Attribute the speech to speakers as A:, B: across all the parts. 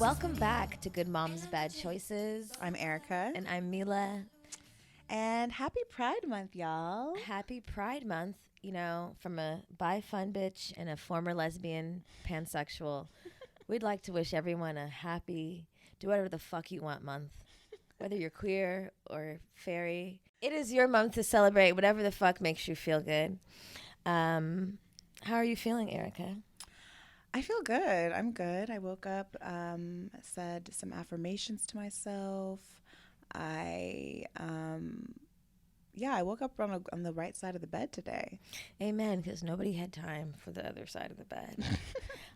A: Welcome back to Good Moms Bad Choices.
B: I'm Erica.
A: And I'm Mila.
B: And happy Pride Month, y'all.
A: Happy Pride Month. You know, from a bi-fun bitch and a former lesbian pansexual, we'd like to wish everyone a happy, do whatever the fuck you want month. Whether you're queer or fairy. It is your month to celebrate whatever the fuck makes you feel good. How are you feeling, Erica?
B: I feel good. I'm good. I woke up, said some affirmations to myself. I woke up on the right side of the bed today.
A: Amen, because nobody had time for the other side of the bed.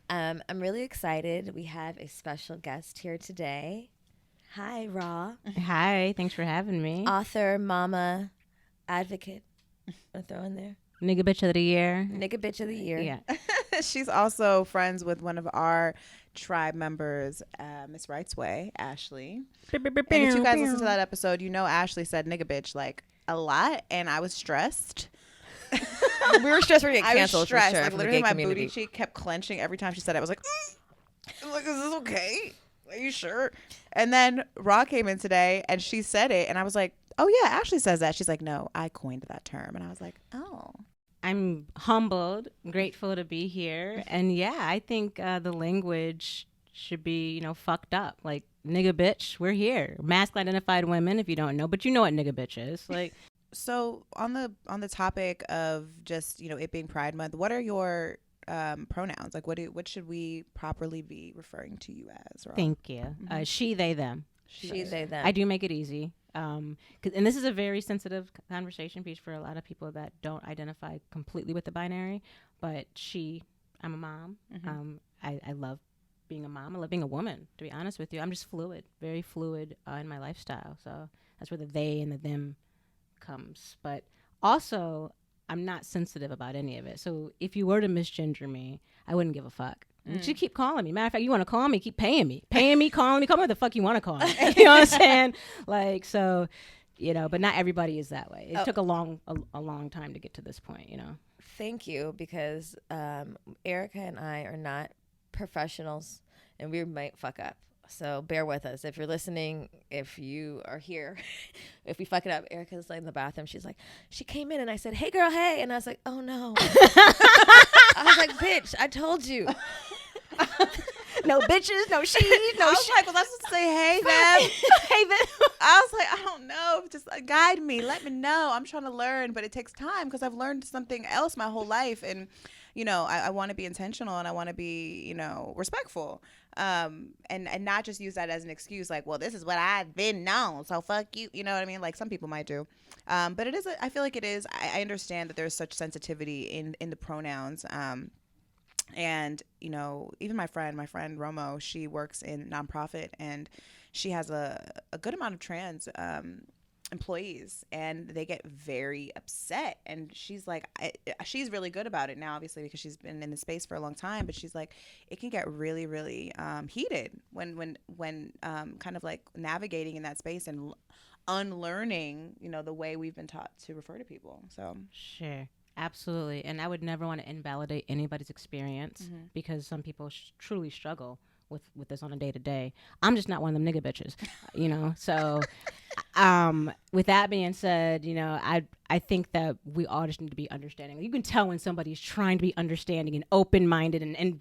A: I'm really excited. We have a special guest here today. Hi, Raw.
C: Hi, thanks for having me.
A: Author, mama, advocate. I'll throw in there.
C: Nigga bitch of the year.
A: Nigga bitch of the year.
C: Yeah.
B: She's also friends with one of our tribe members, Miss Rightsway, Ashley. And if you guys listen to that episode, you know Ashley said nigga bitch like a lot, and I was stressed.
A: We were stressed. We're getting canceled.
B: I was stressed.
A: For sure,
B: like
A: from the
B: literally,
A: gay
B: my
A: community.
B: booty cheek kept clenching every time she said it. I was like, I'm like, is this okay? Are you sure? And then Raw came in today, and she said it, and I was like, oh yeah, Ashley says that. She's like, no, I coined that term, and I was like, oh.
C: I'm humbled, grateful to be here. And yeah, I think the language should be, fucked up. Like, nigga bitch, we're here. Masculine identified women, if you don't know, but you know what nigga bitch is. Like,
B: so on the topic of just, it being Pride Month, what are your pronouns? Like, what should we properly be referring to you as? Raw?
C: Thank you.
B: Mm-hmm.
C: She, they, them.
A: She, they, them.
C: I do make it easy. And this is a very sensitive conversation piece for a lot of people that don't identify completely with the binary. But I'm a mom.
B: Mm-hmm.
C: I love being a mom. I love being a woman, to be honest with you. I'm just fluid, very fluid in my lifestyle. So that's where the they and the them comes. But also, I'm not sensitive about any of it. So if you were to misgender me, I wouldn't give a fuck. You should keep calling me. Matter of fact, you want to call me, keep paying me, calling me, call me what the fuck you want to call me. You know what I'm saying? Like, so, but not everybody is that way. It took a long time to get to this point,
A: Thank you, because Erica and I are not professionals, and we might fuck up. So bear with us. If you're listening, if you are here, if we fuck it up, Erica's like in the bathroom. She's like, she came in and I said, hey girl, hey. And I was like, oh no. I was like, bitch, I told you. No bitches, no she, no
B: I was like, was I supposed to say hey them?
C: Hey them.
B: I was like, I don't know. Just guide me. Let me know. I'm trying to learn, but it takes time because I've learned something else my whole life. And, I want to be intentional and I want to be, respectful. And not just use that as an excuse. Like, well, this is what I've been known. So fuck you. You know what I mean? Like some people might do. But it is, I feel like it is. I understand that there's such sensitivity in the pronouns. And, even my friend Romo, she works in nonprofit and she has a good amount of trans employees, and they get very upset. And she's like, she's really good about it now, obviously, because she's been in the space for a long time. But she's like, it can get really, really heated when kind of like navigating in that space and unlearning, the way we've been taught to refer to people. So
C: Sure. Absolutely. And I would never want to invalidate anybody's experience because some people truly struggle with this on a day-to-day. I'm just not one of them nigga bitches, So with that being said, I think that we all just need to be understanding. You can tell when somebody's trying to be understanding and open-minded. And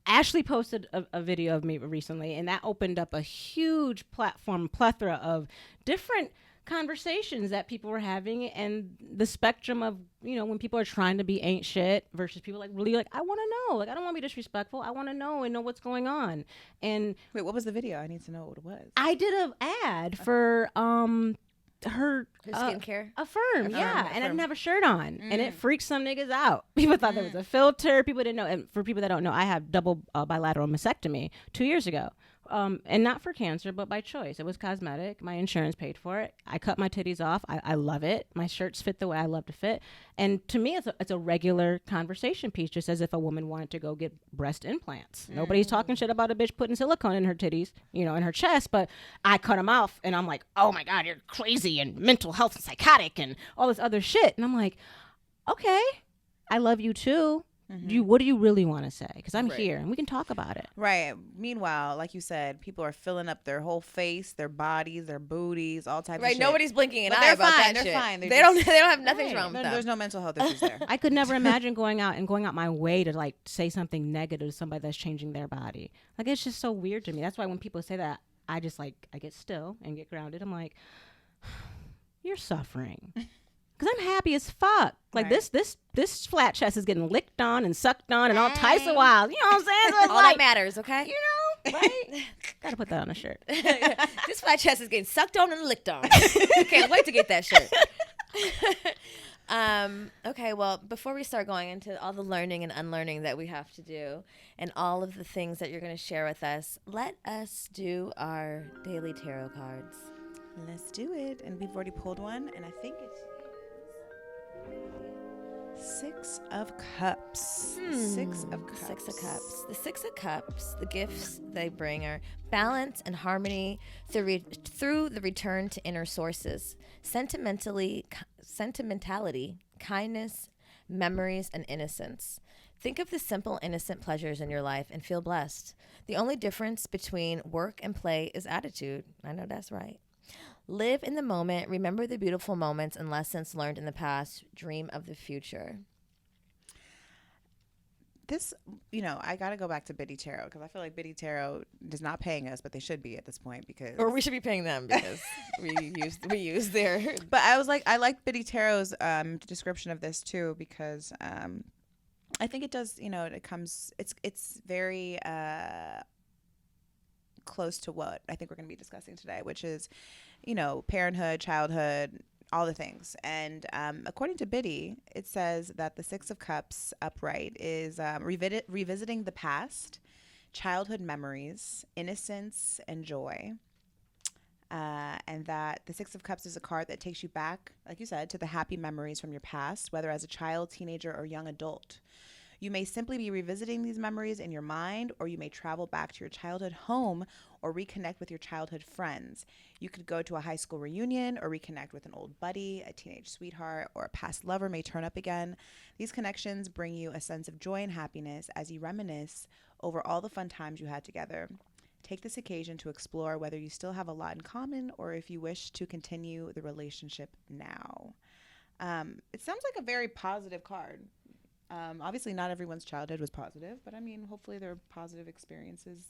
C: Ashley posted a video of me recently, and that opened up a huge plethora of different conversations that people were having, and the spectrum of when people are trying to be ain't shit versus people like really like, I want to know, like I don't want to be disrespectful, I want to know and know what's going on. And
B: wait, what was the video? I need to know what it was.
C: I did an ad for her
A: skincare
C: Affirm, yeah. And I didn't have a shirt on, and it freaked some niggas out. People thought there was a filter. People didn't know. And for people that don't know, I have double bilateral mastectomy 2 years ago. And not for cancer, but by choice. It was cosmetic. My insurance paid for it. I cut my titties off. I love it. My shirts fit the way I love to fit. And to me, it's a regular conversation piece, just as if a woman wanted to go get breast implants. Nobody's talking shit about a bitch putting silicone in her titties, in her chest, but I cut them off, and I'm like, oh my God, you're crazy and mental health and psychotic and all this other shit. And I'm like, okay, I love you too. What do you really want to say? Because I'm
A: Right.
C: here and we can talk about it.
B: Right. Meanwhile, like you said, people are filling up their whole face, their bodies, their booties, all types of
A: Right,
B: shit.
A: nobody's blinking an
B: But
A: eye
B: they're
A: about
B: fine,
A: that
B: they're
A: shit.
B: fine. They're
A: They don't.
B: just-
A: They don't have nothing's
C: Right.
A: wrong with them.
B: There's no mental health issues there.
C: I could never imagine going out my way to like say something negative to somebody that's changing their body. Like, it's just so weird to me. That's why when people say that, I just like, I get still and get grounded. I'm like, you're suffering. Because I'm happy as fuck. Like,
B: Right.
C: this flat chest is getting licked on and sucked on and all types of wild. You know what I'm saying? So it's
A: All
C: like,
A: that matters, okay?
C: you know, right? Gotta put that on a shirt.
A: This flat chest is getting sucked on and licked on. Can't wait to get that shirt. Okay, well, before we start going into all the learning and unlearning that we have to do and all of the things that you're going to share with us, let us do our daily tarot cards.
B: Let's do it. And we've already pulled one, and I think it's Six of Cups. Six of Cups.
A: Six of Cups. The Six of Cups, the gifts they bring are balance and harmony through the return to inner sources, sentimentality, kindness, memories, and innocence. Think of the simple, innocent pleasures in your life and feel blessed. The only difference between work and play is attitude. I know that's right. Live in the moment. Remember the beautiful moments and lessons learned in the past. Dream of the future.
B: This, I got to go back to Biddy Tarot because I feel like Biddy Tarot is not paying us, but they should be at this point because.
A: Or we should be paying them because we use their.
B: But I was like, I like Biddy Tarot's description of this too because I think it does. It's very close to what I think we're going to be discussing today, which is, parenthood, childhood, all the things. And according to Biddy, it says that the Six of Cups upright is revisiting the past, childhood memories, innocence, and joy. And that the Six of Cups is a card that takes you back, like you said, to the happy memories from your past, whether as a child, teenager, or young adult. You may simply be revisiting these memories in your mind, or you may travel back to your childhood home or reconnect with your childhood friends. You could go to a high school reunion or reconnect with an old buddy, a teenage sweetheart, or a past lover may turn up again. These connections bring you a sense of joy and happiness as you reminisce over all the fun times you had together. Take this occasion to explore whether you still have a lot in common or if you wish to continue the relationship now. It sounds like a very positive card. Obviously, not everyone's childhood was positive, but I mean, hopefully there are positive experiences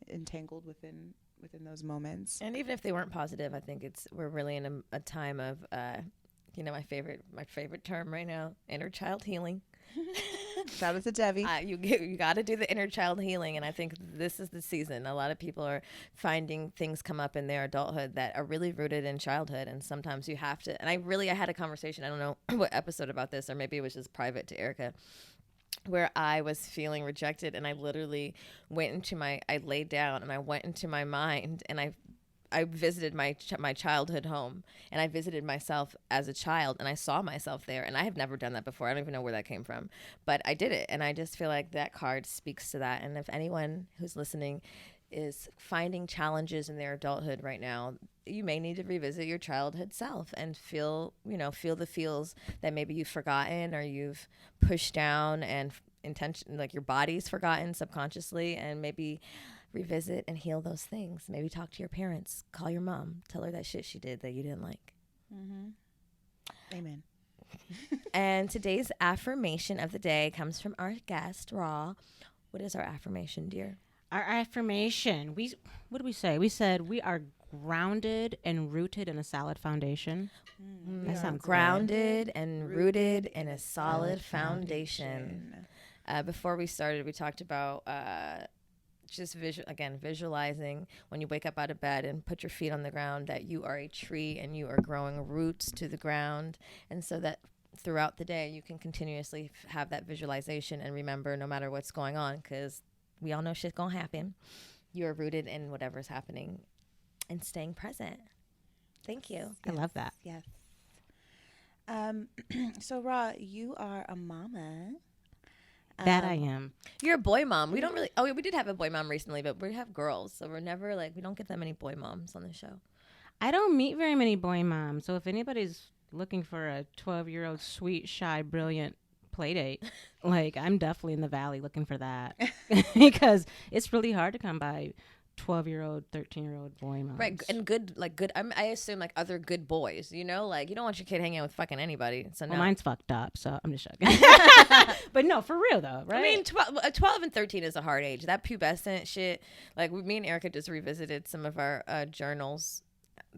B: entangled within those moments.
A: And even if they weren't positive, I think we're really in a time of, my favorite term right now, inner child healing.
B: Shout out to Debbie.
A: You got to do the inner child healing, and I think this is the season. A lot of people are finding things come up in their adulthood that are really rooted in childhood, and sometimes you have to. And I had a conversation. I don't know what episode about this, or maybe it was just private to Erica, where I was feeling rejected, and I literally I laid down and I went into my mind, and I visited my childhood home, and I visited myself as a child, and I saw myself there, and I have never done that before. I don't even know where that came from, but I did it, and I just feel like that card speaks to that. And if anyone who's listening is finding challenges in their adulthood right now, you may need to revisit your childhood self and feel the feels that maybe you've forgotten or you've pushed down, and like your body's forgotten subconsciously, and maybe revisit and heal those things. Maybe talk to your parents, call your mom, tell her that shit she did that you didn't like.
B: Mm-hmm. Amen.
A: And today's affirmation of the day comes from our guest, Raw. What is our affirmation, dear?
C: Our affirmation, what did we say? We said we are grounded and rooted in a solid foundation.
A: That sounds grounded and rooted in a solid foundation. Before we started, we talked about just visualizing when you wake up out of bed and put your feet on the ground that you are a tree and you are growing roots to the ground, and so that throughout the day you can continuously have that visualization and remember no matter what's going on, because we all know shit's gonna happen. You are rooted in whatever's happening and staying present. Thank you.
C: I love that.
B: Yes. So Ra, you are a mama.
C: That I am.
A: You're a boy mom. We don't really. Oh, we did have a boy mom recently, but we have girls, so we're never we don't get that many boy moms on the show.
C: I don't meet very many boy moms, so if anybody's looking for a 12-year-old sweet, shy, brilliant play date. Like, I'm definitely in the valley looking for that because it's really hard to come by 12-year-old, 13-year-old boy moms.
A: Right, and good, I assume, like, other good boys, you know? Like, you don't want your kid hanging out with fucking anybody. So
C: Well,
A: no.
C: mine's fucked up, so I'm just joking. But no, for real, though, right?
A: I mean, 12 and 13 is a hard age. That pubescent shit, like, me and Erica just revisited some of our journals,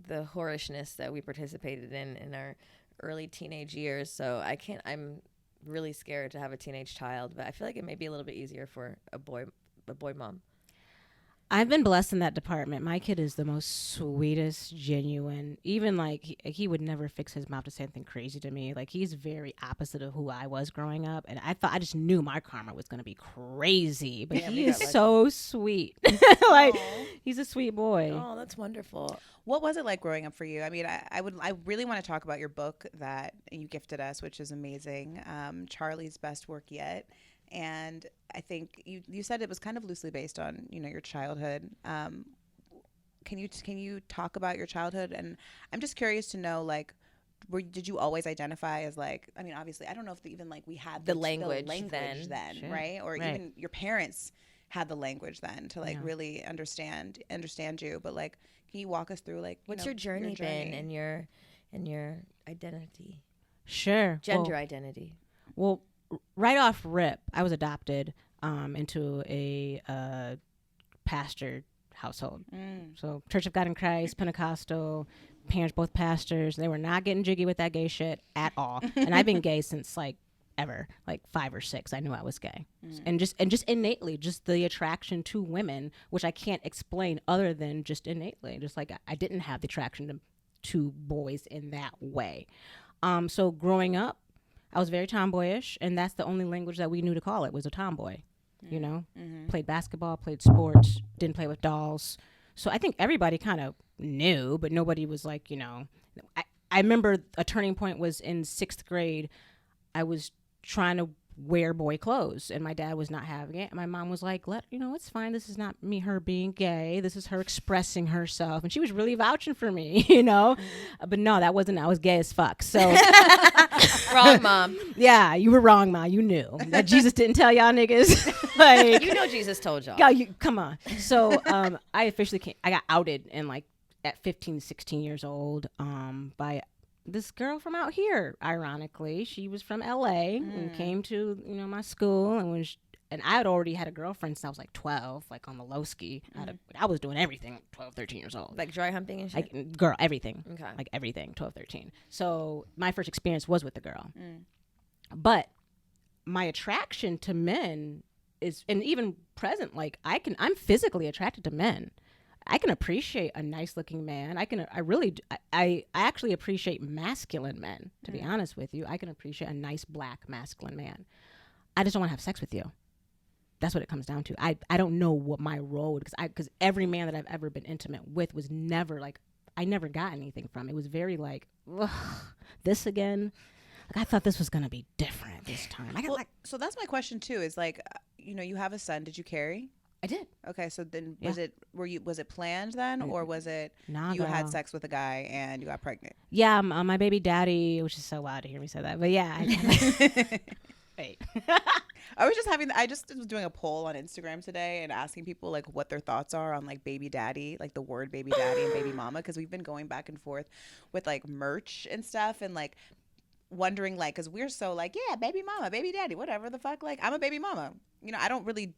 A: the whorishness that we participated in our early teenage years. So I'm really scared to have a teenage child, but I feel like it may be a little bit easier for a boy mom.
C: I've been blessed in that department. My kid is the most sweetest, genuine. Even like he would never fix his mouth to say anything crazy to me. Like, he's very opposite of who I was growing up, and I just knew my karma was gonna be crazy. But he is so sweet. Like, he's a sweet boy.
A: Oh, that's wonderful.
B: What was it like growing up for you? I mean, I really want to talk about your book that you gifted us, which is amazing. Charlie's Best Work Yet. And I think you said it was kind of loosely based on, your childhood. Can you talk about your childhood? And I'm just curious to know, like, did you always identify as, like, I mean, obviously, I don't know if even like we had
A: the language then
B: sure. Right? Or even your parents had the language then to like really understand you. But like, can you walk us through, like,
A: what's your journey been and your identity?
C: Sure.
A: Gender identity.
C: Well, right off rip, I was adopted into a pastor household. So Church of God in Christ, Pentecostal, parents both pastors. They were not getting jiggy with that gay shit at all. And I've been gay since like ever, like 5 or 6. I knew I was gay. And just innately, just the attraction to women, which I can't explain other than just innately. Just like I didn't have the attraction to boys in that way. So growing up, I was very tomboyish, and that's the only language that we knew to call it, was a tomboy. Played basketball, played sports, didn't play with dolls. So I think everybody kind of knew, but nobody was like, I remember a turning point was in 6th grade. I was trying to wear boy clothes, and my dad was not having it. And my mom was like, it's fine. This is not her being gay. This is her expressing herself. And she was really vouching for me, But no, that wasn't. I was gay as fuck. So
A: wrong, Mom.
C: Yeah, you were wrong, Ma. You knew that Jesus didn't tell y'all niggas. Like,
A: Jesus told y'all.
C: Yeah, come on. So I officially I got outed in like at 15, 16 years old by this girl from out here. Ironically, she was from LA and came to my school, and I had already had a girlfriend since I was like 12, like on the low ski. I was doing everything 12, 13 years old.
A: Like dry humping and shit?
C: Like, girl, everything.
A: Okay.
C: Like everything, 12, 13. So my first experience was with the girl. But my attraction to men is, and even present, like I'm physically attracted to men. I can appreciate a nice looking man. I actually appreciate masculine men, to be honest with you. I can appreciate a nice black masculine man. I just don't want to have sex with you. That's what it comes down to. I don't know what my role would, because every man that I've ever been intimate with was never like, I never got anything from. It was very like, ugh, this again. Like, I thought this was going to be different this time.
B: So that's my question too, is like, you have a son. Did you carry?
C: I did.
B: Okay, so then was it planned then, or was it you had sex with a guy and you got pregnant?
C: Yeah, my baby daddy, which is so wild to hear me say that, but yeah. Wait.
B: I just was doing a poll on Instagram today and asking people like what their thoughts are on like baby daddy, like the word baby daddy and baby mama, because we've been going back and forth with like merch and stuff, and like wondering, like, because we're so like, yeah, baby mama, baby daddy, whatever the fuck, like, I'm a baby mama. I don't really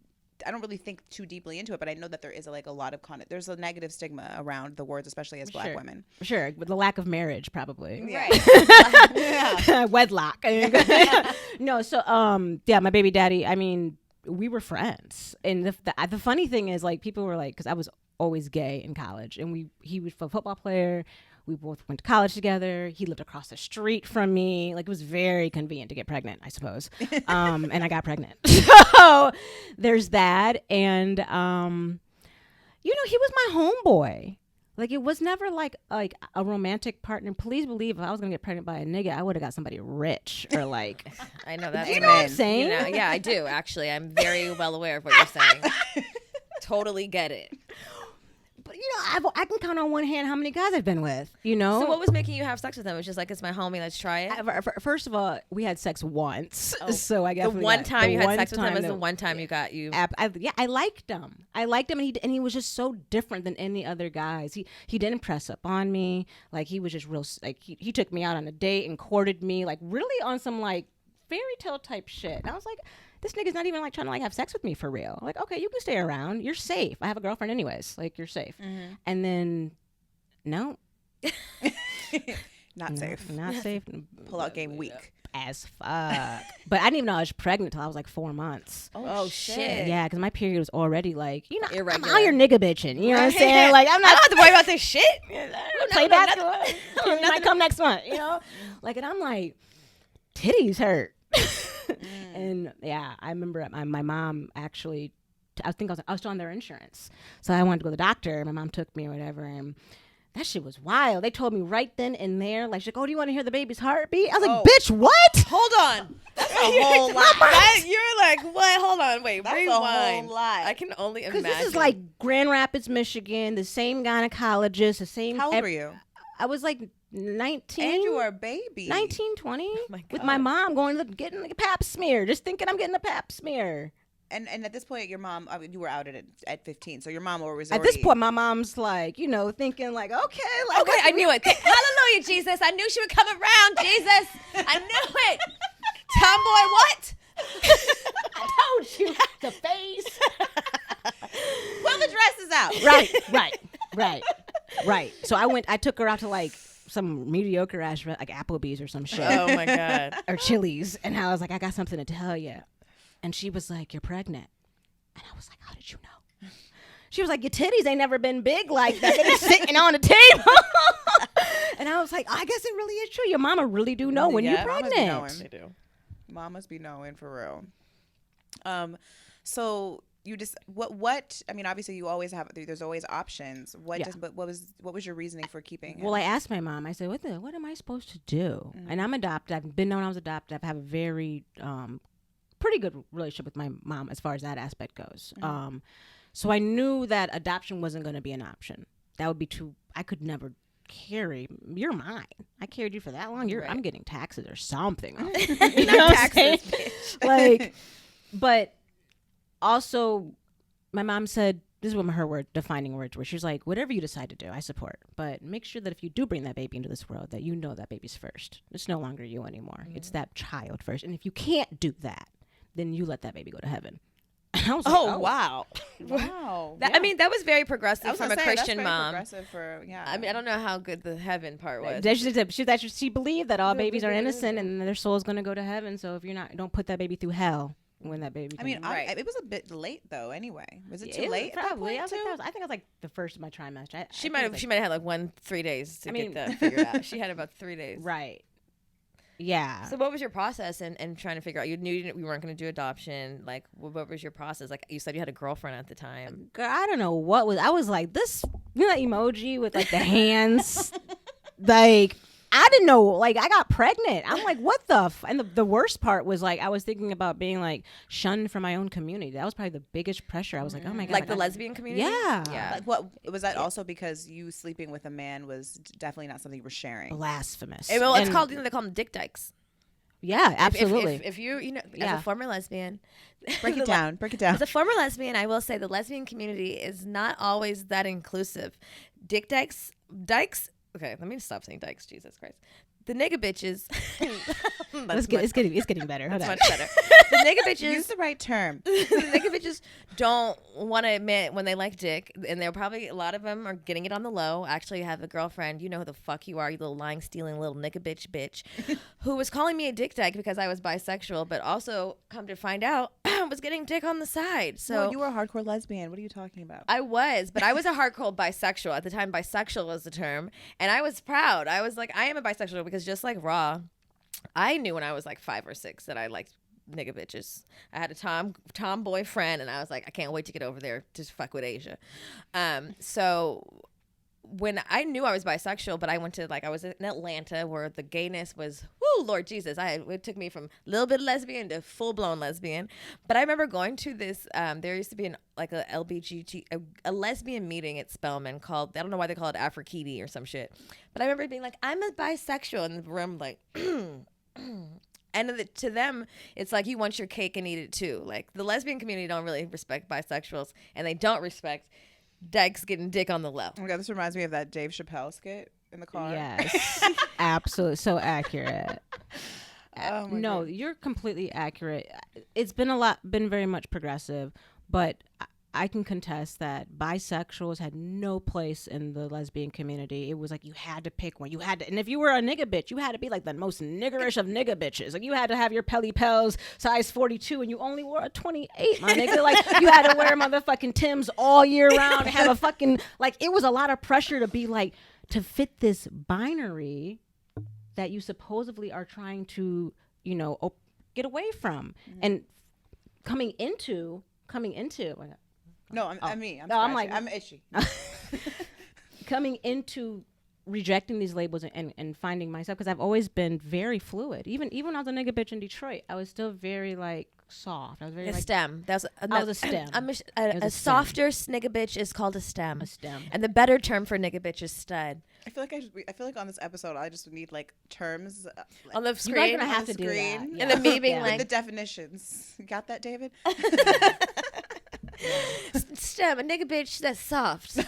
B: think too deeply into it, but I know that there is a lot of there's a negative stigma around the words, especially as Black women.
C: Sure, with the lack of marriage, probably.
B: Right.
C: Wedlock. No, so my baby daddy, I mean, we were friends, and the funny thing is, like, people were like, because I was always gay in college, and he was a football player. We both went to college together. He lived across the street from me. Like, it was very convenient to get pregnant, I suppose. And I got pregnant. So there's that. And, he was my homeboy. Like, it was never like a romantic partner. Please believe if I was going to get pregnant by a nigga, I would have got somebody rich or like.
A: I know that's
C: you know what I'm saying?
A: Yeah, I do, actually. I'm very well aware of what you're saying. Totally get it.
C: but I can count on one hand how many guys I've been with.
A: So what was making you have sex with them? It was just like, it's my homie, let's try it.
C: First of all, we had sex once, so I guess
A: the one time you had sex with him was the one time you got you.
C: I liked him. And he was just so different than any other guys. He didn't press up on me. Like, he was just real. Like, he took me out on a date and courted me, like, really on some like fairy tale type shit. And I was like, this nigga's not even like trying to like have sex with me for real. Like, okay, you can stay around. You're safe. I have a girlfriend anyways. Like, you're safe. Mm-hmm. And then, no.
B: Not safe.
C: Not safe.
B: Pull out game weak.
C: As fuck. But I didn't even know I was pregnant till I was like 4 months.
A: Oh shit.
C: Yeah, because my period was already like,
A: irregular.
C: I'm out here nigga bitching. You know what I'm saying? Like, I don't have
A: to worry about this shit.
C: Play basketball. It might come next month, Like, and I'm like, titties hurt. And yeah, I remember my mom actually, I was still on their insurance. So I wanted to go to the doctor. My mom took me or whatever. And that shit was wild. They told me right then and there, like, she's like, oh, do you want to hear the baby's heartbeat? I was like, bitch, what?
A: Hold on. That's a whole lot. You're like, what? Hold on. Wait,
B: that's
A: rewind.
B: a whole lot.
A: I can only imagine.
C: Because this is like Grand Rapids, Michigan, the same gynecologist, the same.
B: How old were you?
C: I was like 19.
B: And you were a baby.
C: 19, 20.
A: Oh my God.
C: With my mom getting the pap smear, just thinking I'm getting a pap smear.
B: And at this point, your mom, I mean, you were outed at 15, so your mom was
C: already... At this point, my mom's like, thinking like, okay.
A: I knew it. Hallelujah, Jesus. I knew she would come around, Jesus. I knew it. Tomboy, what?
C: I told you. The face.
B: Well, the dress is out.
C: Right. So I took her out to like some mediocre ass, like Applebee's or some shit.
A: Oh my God.
C: Or Chili's. And I was like, I got something to tell you. And she was like, you're pregnant. And I was like, how did you know? She was like, your titties ain't never been big like that. They're sitting on the table. And I was like, I guess it really is true. Your mama really do know when you're pregnant.
B: They do. Mamas be knowing for real. So you just what? I mean, obviously you always have. There's always options. But what was your reasoning for keeping?
C: Well, I asked my mom. I said, what am I supposed to do? Mm-hmm. And I'm adopted. I've been known I was adopted. I have a very pretty good relationship with my mom as far as that aspect goes. Mm-hmm. So I knew that adoption wasn't going to be an option. That would be too. I could never carry. You're mine. I carried you for that long. I'm getting taxes or something. You know taxes, bitch. Like, but also, my mom said, this is what her defining words were. She was like, whatever you decide to do, I support. But make sure that if you do bring that baby into this world, that you know that baby's first. It's no longer you anymore. Mm-hmm. It's that child first. And if you can't do that, then you let that baby go to heaven. I was like,
A: wow.
B: Wow.
A: I mean, that was very progressive from a Christian mom.
B: Progressive for, yeah.
A: I mean, I don't know how good the heaven part was.
C: She believed that all babies are innocent and their soul's going to go to heaven. So if you're not, don't put that baby through hell when that baby.
B: I mean, it was a bit late though. Anyway, was it too late? Probably.
C: I think it was like the first of my trimester.
A: She might have had like 3 days to get that figured out. She had about 3 days.
C: Right. Yeah.
A: So what was your process in trying to figure out? You knew we weren't going to do adoption. Like, what was your process? Like, you said you had a girlfriend at the time.
C: Girl, I don't know what was. I was like this. You know that emoji with like the hands. Like, I didn't know. Like, I got pregnant. I'm like, what the? And the worst part was like, I was thinking about being like shunned from my own community. That was probably the biggest pressure. I was like, oh my God.
A: Like the lesbian community?
C: Yeah.
B: Like, what was that also because you sleeping with a man was definitely not something you were sharing?
C: Blasphemous.
A: Well, it's called, they call them dick dykes.
C: Yeah, absolutely.
A: If you as a former lesbian,
B: break it down.
A: As a former lesbian, I will say the lesbian community is not always that inclusive. Dick dykes. Okay, let me stop saying dykes. Jesus Christ. The nigga bitches.
C: It's getting better.
A: That's much better. The nigga bitches.
B: Use the right term.
A: The nigga bitches don't want to admit when they like dick, and they're probably, a lot of them are getting it on the low. Actually, I have a girlfriend, you know who the fuck you are, you little lying, stealing little nigga bitch, who was calling me a dick dyke because I was bisexual, but also, come to find out, was getting dick on the side. So
B: no, you were a hardcore lesbian. What are you talking about?
A: I was, but I was a hardcore bisexual. At the time, bisexual was the term, and I was proud. I was like, I am a bisexual because just like Raw, I knew when I was like 5 or 6 that I liked nigga bitches. I had a tomboy friend, and I was like, I can't wait to get over there to fuck with Asia. So when I knew I was bisexual, but I went to I was in Atlanta where the gayness was, whoo, Lord Jesus. It took me from a little bit lesbian to full blown lesbian. But I remember going to this, there used to be a lesbian meeting at Spelman called, I don't know why they call it Aphrodite or some shit. But I remember being like, I'm a bisexual in the room, like, and to them, it's like you want your cake and eat it too. Like the lesbian community don't really respect bisexuals, and they don't respect dykes getting dick on the low.
B: Oh my God, this reminds me of that Dave Chappelle skit in the car.
C: Yes, absolutely, so accurate.
B: Oh my
C: No,
B: God.
C: you're completely accurate. It's been very much progressive, but I can contest that bisexuals had no place in the lesbian community. It was like you had to pick one. You had to, and if you were a nigga bitch, you had to be like the most niggerish of nigga bitches. Like you had to have your Pelly Pels size 42, and you only wore a 28, my nigga. Like you had to wear motherfucking Timbs all year round and have a fucking it was a lot of pressure to be like to fit this binary that you supposedly are trying to get away from, and coming into.
B: No, I'm me. I'm itchy.
C: Coming into rejecting these labels and finding myself, because I've always been very fluid. Even when I was a nigga bitch in Detroit, I was still very soft. I was very
A: STEM.
C: I was a STEM.
A: A softer nigga bitch is called a STEM.
C: A STEM.
A: And the better term for nigga bitch is stud.
B: I feel like on this episode I just need terms
A: On the
C: You guys
A: screen.
C: are gonna have to do that.
B: screen.
C: Yeah.
A: And then me being
B: with
A: like,
B: the definitions. You got that, David?
A: STEM, a nigga bitch that's soft.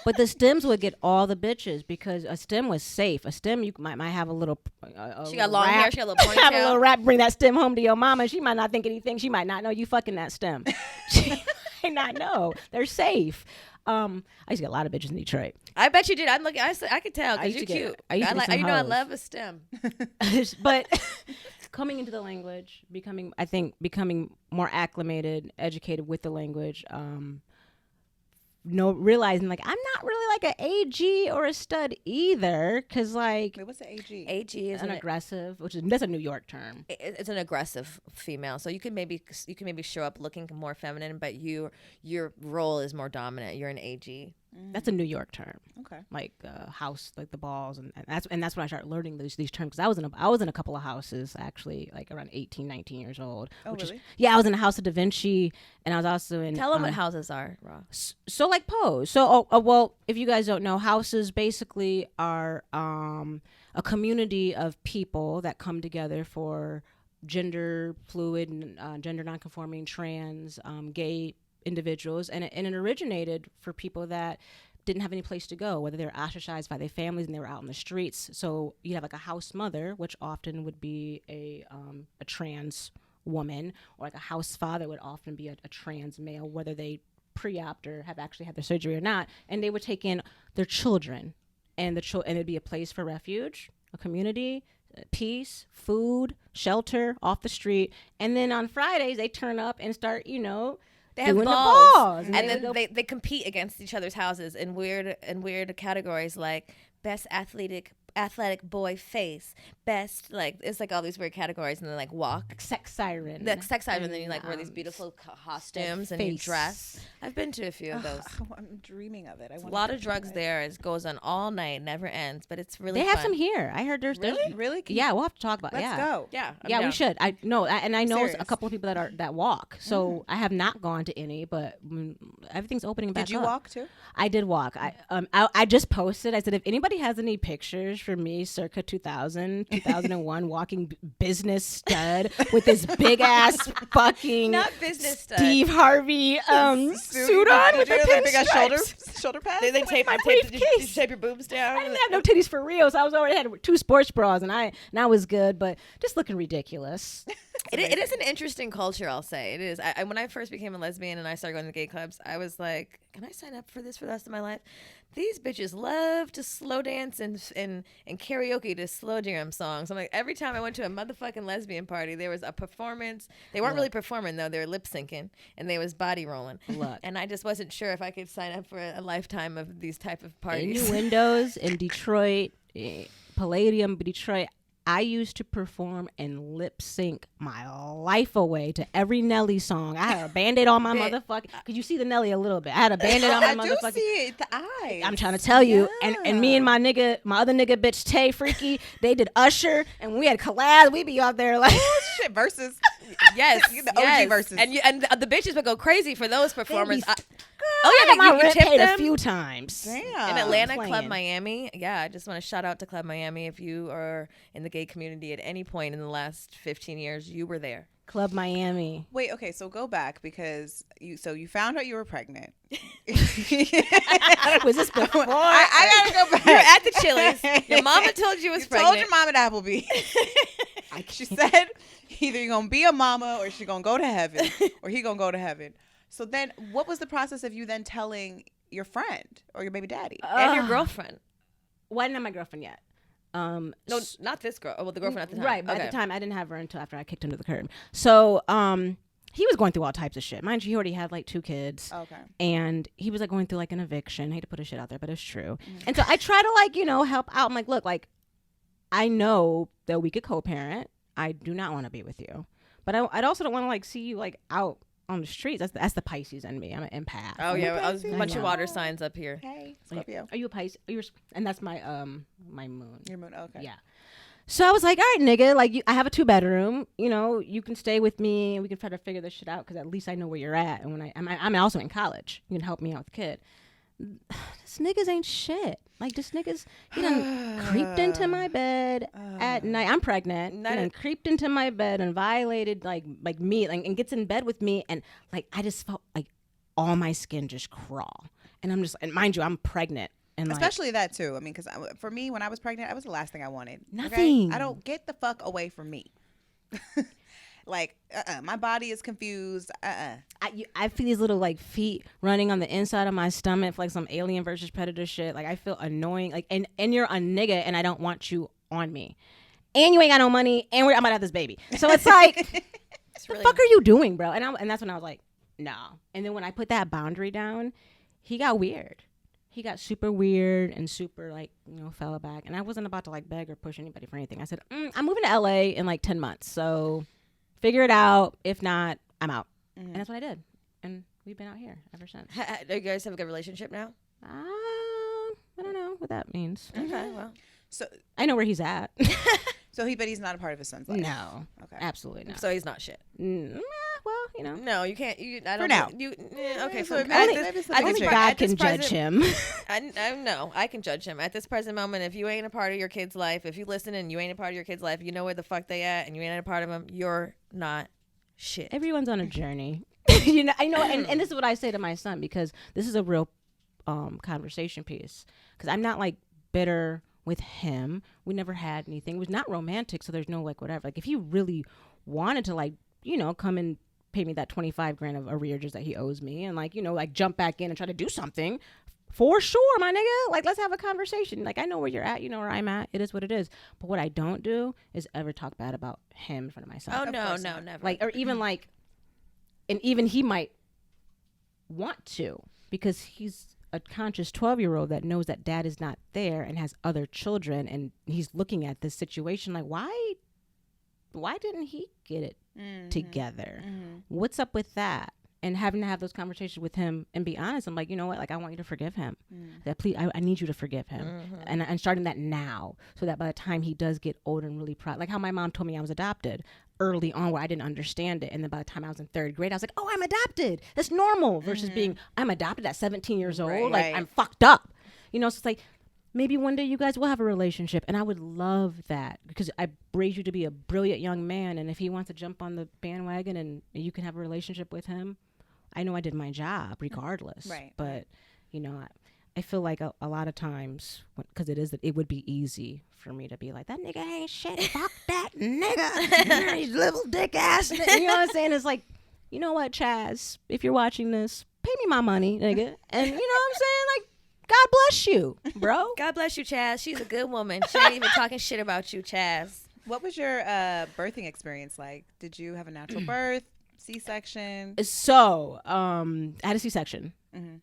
C: But the stems would get all the bitches because a stem was safe. A stem, you might have a little.
A: She got long hair. She got a little
C: Have a little
A: ponytail.
C: rap. Bring that stem home to your mama. She might not think anything. She might not know you fucking that stem. She might not know. They're safe. I used to get a lot of bitches in Detroit.
A: I bet you did. I'm looking. I could tell
C: I
A: because
C: used
A: you're
C: to get-
A: cute.
C: I used to get some
A: I
C: hoes.
A: love a STEM.
C: But coming into the language, becoming more acclimated, educated with the language. Realizing I'm not really an AG or a stud either, because
B: Wait, what's the AG?
A: AG is
C: an aggressive, that's a New York term.
A: It's an aggressive female, so you can maybe show up looking more feminine, but your role is more dominant. You're an AG.
C: That's a New York term.
B: Okay.
C: House, the balls, and that's when I started learning these terms, because I was in a couple of houses actually, around 18, 19 years old.
B: Oh, really?
C: I was in a house of Da Vinci, and I was also in.
A: Tell them what houses are, Raw.
C: So pose. So well, if you guys don't know, houses basically are a community of people that come together for gender fluid, gender nonconforming, trans, gay individuals, and it originated for people that didn't have any place to go, whether they were ostracized by their families and they were out in the streets. So you have a house mother, which often would be a trans woman, or a house father would often be a trans male, whether they pre-op or have actually had their surgery or not, and they would take in their children, and it'd be a place for refuge, a community, peace, food, shelter, off the street. And then on Fridays they turn up and start
A: They have
C: doing
A: balls,
C: the balls.
A: and then they compete against each other's houses in weird categories like best athletic boy face, best it's all these weird categories, and then walk.
C: Sex siren.
A: The sex siren, and then you wear these beautiful costumes and you
C: face.
A: dress. I've been to a few of those.
B: I'm dreaming of it.
A: A lot of drugs there. It goes on all night, never ends, but it's really
C: They have
A: fun.
C: some here. I heard there's
B: Really?
C: Yeah, we'll have to talk about.
B: Let's
C: yeah.
B: go.
A: Yeah, I'm
C: Yeah,
A: down.
C: we should. I know, and I know
B: serious.
C: a couple of people that walk. So I have not gone to any, but everything's opening back up.
B: Did you walk too?
C: I did walk. I just posted. I said, if anybody has any pictures for me, circa 2000, 2001, walking business stud with this big ass fucking
A: Not business stud.
C: Steve Harvey suit on with the
B: big ass
C: pinstripes.
B: shoulder pads.
A: They tape
C: my
A: did you
C: briefcase.
A: tape your boobs down?
C: I didn't have no titties for real, so I was already had 2 sports bras, and I was good, but just looking ridiculous.
A: It is an interesting culture, I'll say. It is. When I first became a lesbian and I started going to gay clubs, I was like, can I sign up for this for the rest of my life? These bitches love to slow dance and karaoke to slow jam songs. I'm like, every time I went to a motherfucking lesbian party, there was a performance. They weren't really performing, though. They were lip syncing, and they was body rolling.
C: Look.
A: And I just wasn't sure if I could sign up for a lifetime of these type of parties.
C: Innuendos in Detroit, Palladium, Detroit. I used to perform and lip sync my life away to every Nelly song. I had a Band-Aid on my motherfucking. Could you see the Nelly a little bit? I had a Band-Aid on my motherfucking.
B: I do see it. The eyes.
C: I'm trying to tell you. And me and my other nigga bitch Tay Freaky, they did Usher and we had collabs. We be out there like
B: shit versus.
A: Yes,
B: the OG versus.
A: And the bitches would go crazy for those performers.
C: I got my rent paid
A: them
C: a few times.
B: Damn.
A: in Atlanta, Club Miami. Yeah, I just want to shout out to Club Miami. If you are in the gay community at any point in the last 15 years, you were there.
C: Club Miami.
B: Wait, okay, so go back because you found out you were pregnant.
C: Was this before?
B: I gotta go back.
A: You're at the Chili's. Your mama told you was pregnant.
B: Told your mom at Applebee's. She said either you're gonna be a mama or she gonna go to heaven or he gonna go to heaven. So then, what was the process of you then telling your friend or your baby daddy
A: and your girlfriend?
C: Well, I didn't have my girlfriend yet.
A: No, not this girl. Oh, well, the girlfriend at the time.
C: Right, but at the time, I didn't have her until after I kicked him to the curb. So, he was going through all types of shit. Mind you, he already had like 2 kids.
B: Okay.
C: And he was like going through like an eviction. I hate to put his shit out there, but it's true. And so I try to like, help out. I'm like, look, like, I know that we could co-parent. I do not want to be with you. But I also don't want to like see you like out on the streets. That's the Pisces in me. I'm an empath.
A: Oh yeah, I was a bunch of water signs up here.
B: Hey, Scorpio.
C: Are you a Pisces? And that's my my moon.
B: Your moon. Okay.
C: Yeah. So I was like, all right, nigga, like I have a 2-bedroom. You can stay with me, and we can try to figure this shit out because at least I know where you're at. And when I'm also in college, you can help me out with the kid. This niggas ain't shit. Like this niggas, he done creeped into my bed at night. I'm pregnant. He done creeped into my bed and violated like me, and gets in bed with me, and like I just felt like all my skin just crawl. And I'm just, and mind you, I'm pregnant. And
B: especially that too. I mean, because for me, when I was pregnant, that was the last thing I wanted.
C: Nothing.
B: Okay? I don't get the fuck away from me. Like, my body is confused.
C: I feel these little like feet running on the inside of my stomach, like some Alien versus Predator shit. Like I feel annoying. Like, and you're a nigga, and I don't want you on me, and you ain't got no money, and I'm about to have this baby. So it's like, what the fuck are you doing, bro? And that's when I was like, no. And then when I put that boundary down, he got weird. He got super weird and super like, fell back. And I wasn't about to like beg or push anybody for anything. I said, I'm moving to LA in like 10 months. So figure it out. If not, I'm out. And that's what I did. And we've been out here ever since.
A: Do you guys have a good relationship now?
C: I don't know what that means.
A: Okay, well.
B: So
C: I know where he's at.
B: But he's not a part of his son's life.
C: No.
B: Okay.
C: Absolutely not.
A: So he's not shit.
C: Well,
A: No, you can't. I don't.
B: For now.
A: Okay.
B: So
C: only God can judge him.
A: I know. I can judge him at this present moment. If you ain't a part of your kid's life, if you listen and you ain't a part of your kid's life, you know where the fuck they at, and you ain't a part of them, you're not shit.
C: Everyone's on a journey. I know, and this is what I say to my son, because this is a real conversation piece. Because I'm not like bitter with him. We never had anything. It was not romantic, so there's no like whatever. Like if he really wanted to like come and pay me that $25,000 of arrearages that he owes me, and like like jump back in and try to do something, for sure, my nigga. Like let's have a conversation. Like I know where you're at, you know where I'm at. It is what it is. But what I don't do is ever talk bad about him in front of my son.
A: Oh no, never.
C: Like, or even like, and even he might want to, because he's a conscious 12-year-old that knows that dad is not there and has other children, and he's looking at this situation like, why didn't he get it together? What's up with that? And having to have those conversations with him and be honest, I'm like, you know what? Like, I want you to forgive him. That please, I need you to forgive him. And starting that now, so that by the time he does get older and really proud, like how my mom told me I was adopted early on, where I didn't understand it. And then by the time I was in 3rd grade, I was like, oh, I'm adopted. That's normal, versus being, I'm adopted at 17 years old.
B: Right.
C: Like, I'm fucked up. So it's like, maybe one day you guys will have a relationship, and I would love that, because I raised you to be a brilliant young man, and if he wants to jump on the bandwagon and you can have a relationship with him, I know I did my job regardless.
B: Right.
C: But, I feel like a lot of times, because it would be easy for me to be like, that nigga ain't shit, fuck that nigga, he's little dick ass. You know what I'm saying? It's like, you know what, Chaz, if you're watching this, pay me my money, nigga. And you know what I'm saying? Like, God bless you, bro.
A: God bless you, Chaz. She's a good woman. She ain't even talking shit about you, Chaz.
B: What was your birthing experience like? Did you have a natural birth, C-section?
C: So, I had a C-section.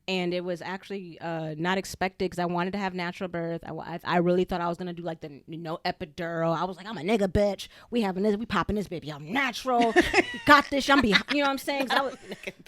C: And it was actually not expected because I wanted to have natural birth. I really thought I was gonna do like the epidural. I was like, I'm a nigga bitch. We popping this baby. I'm natural. We got this. I'm behind. You know what I'm saying? 'Cause I was,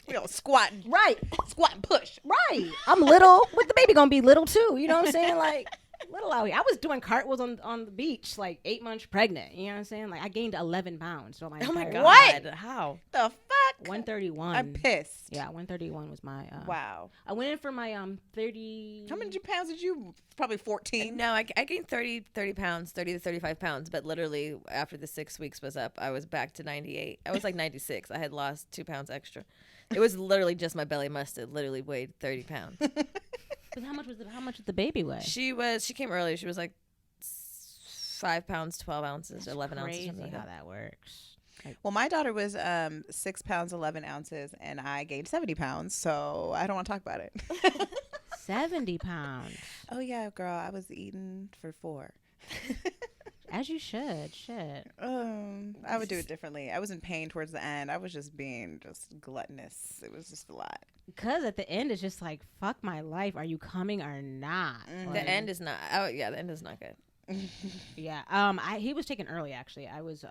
B: We all squatting.
C: right,
B: Squat and push.
C: right. I'm little. What the baby gonna be little too? You know what I'm saying? Like little out here. I was doing cartwheels on the beach, like 8 months pregnant. You know what I'm saying? Like I gained 11 pounds. So
A: Oh my
C: entire
A: God.
B: What?
A: How?
B: The fuck?
C: 131.
B: I'm pissed.
C: Yeah, 131 was my.
B: Wow.
C: I went in for my 30.
B: How many pounds did you? Probably 14.
A: No, I gained 30 pounds, 30 to 35 pounds. But literally after the 6 weeks was up, I was back to 98. I was like 96. I had lost 2 pounds extra. It was literally just my belly must have literally weighed 30 pounds.
C: But how much did the baby weigh?
A: She came early. She was like 5 pounds, 12 ounces, 11 ounces.
C: Crazy
A: Something like
C: how
A: that.
C: that works. Like,
B: Well, my daughter was 6 pounds 11 ounces, and I gained 70 pounds. So I don't want to talk about it.
C: 70 pounds.
B: Oh yeah, girl, I was eating for 4.
C: As you should. Shit.
B: I would do it differently. I was in pain towards the end. I was just being gluttonous. It was just a lot.
C: Because at the end, it's just like, fuck my life. Are you coming or not?
B: Mm-hmm.
A: The end is not. Oh yeah, the end is not good.
C: Yeah. He was taken early, actually. I was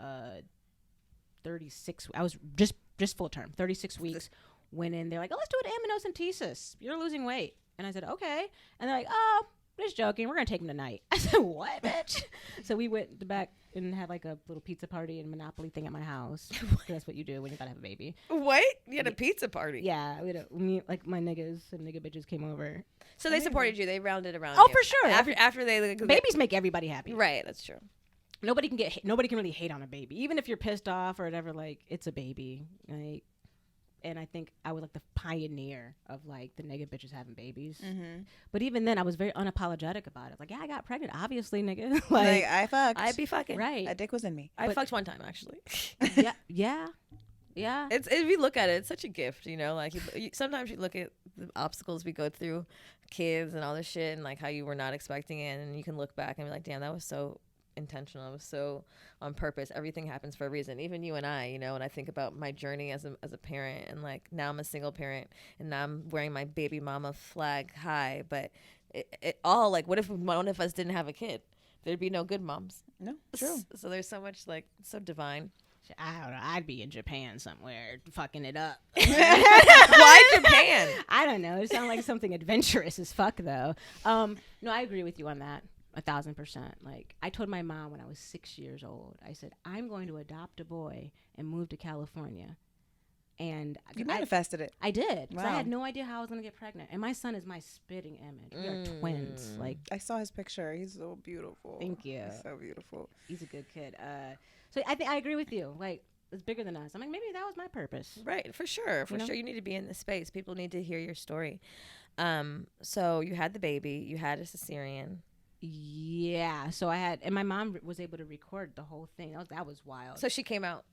C: 36. I was just full term, 36 weeks. Went in. They're like, oh, let's do an amniocentesis. You're losing weight. And I said, okay. And they're like, oh, just joking. We're going to take him tonight. I said, what, bitch? So we went back and had like a little pizza party and Monopoly thing at my house. That's what you do when you got to have a baby.
A: What? You had a pizza party?
C: Yeah. Like my niggas and nigga bitches came over.
A: So they supported you. They rounded around.
C: Oh,
A: you.
C: for sure.
A: After they
C: Babies make everybody happy.
A: Right. That's true.
C: Nobody can really hate on a baby. Even if you're pissed off or whatever, like, it's a baby. Like, and I think I was like the pioneer of like the nigga bitches having babies.
B: Mm-hmm.
C: But even then, I was very unapologetic about it. Like, yeah, I got pregnant, obviously, nigga.
B: Like I fucked.
A: I'd be fucking.
C: right.
B: A dick was in me.
A: I fucked one time actually.
C: Yeah.
A: It's if you look at it, it's such a gift, you know. Like sometimes you look at the obstacles we go through, kids and all this shit, and like how you were not expecting it, and you can look back and be like, damn, that was so intentional. It was so on purpose. Everything happens for a reason. Even you and I, you know, when I think about my journey as a parent, and like now I'm a single parent, and now I'm wearing my baby mama flag high, but it all like, what if one of us didn't have a kid? There'd be no good moms.
B: No, true.
A: So there's so much like so divine.
C: I don't know. I'd be in Japan somewhere fucking it up.
A: Why Japan?
C: I don't know. It sounds like something adventurous as fuck, though. No, I agree with you on that. 1,000%. Like, I told my mom when I was 6 years old, I said, I'm going to adopt a boy and move to California. And
B: You manifested it.
C: I did. 'Cause I
B: Wow.
C: had no idea how I was going to get pregnant. And my son is my spitting image. We are twins. Like,
B: I saw his picture. He's so beautiful.
C: Thank you.
B: He's so beautiful.
C: he's a good kid. So I think I agree with you. Like, it's bigger than us. I'm like, maybe that was my purpose.
A: Right, for sure. For
C: You know?
A: sure. You need to be in the space. People need to hear your story. So you had the baby, you had a cesarean.
C: Yeah. So I had, and my mom was able to record the whole thing. That was wild.
A: So she came out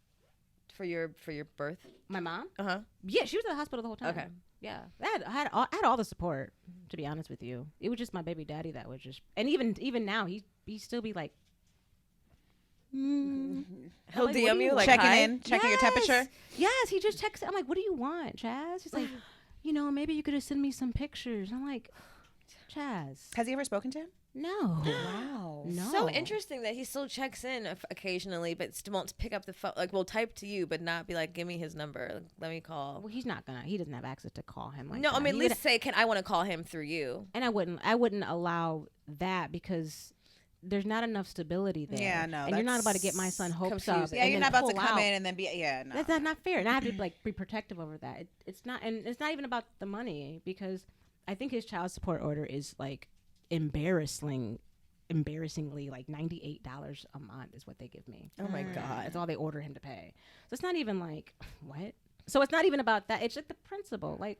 A: for your birth?
C: My mom?
A: Uh-huh.
C: Yeah, she was at the hospital the whole time.
A: Okay.
C: Yeah, I had all the support. To be honest with you, it was just my baby daddy that was just, and even now he still be like,
A: He'll
C: like, what do
A: DM you
C: you
A: like
B: Checking
A: hi?
B: in, checking your temperature.
C: Yes, he just texted. I'm like, what do you want, Chaz? He's like, maybe you could have sent me some pictures. I'm like, Chaz,
B: Has he ever spoken to him?
C: no.
B: Wow.
C: No.
A: So interesting that he still checks in occasionally, but still won't pick up the phone. Like, will type to you, but not be like, give me his number. Like, let me call.
C: Well, he doesn't have access to call him like
A: No,
C: that.
A: I mean,
C: He
A: at
C: would-
A: least say, I want to call him through you.
C: and I wouldn't allow that because there's not enough stability there.
B: Yeah, no,
C: And you're not about to get
B: that's
C: my son hopes up.
A: confusing.
B: Yeah,
C: and
B: you're
C: then
B: not about to
C: pull
B: come
C: out.
B: in and then be. Yeah, no.
C: That's not fair, and I have to like be protective over that. It's not, and it's not even about the money because I think his child support order is like embarrassingly like $98 a month is what they give me.
A: Oh my God.
C: That's all they order him to pay. So it's not even like what. So it's not even about that. It's just the principle. Like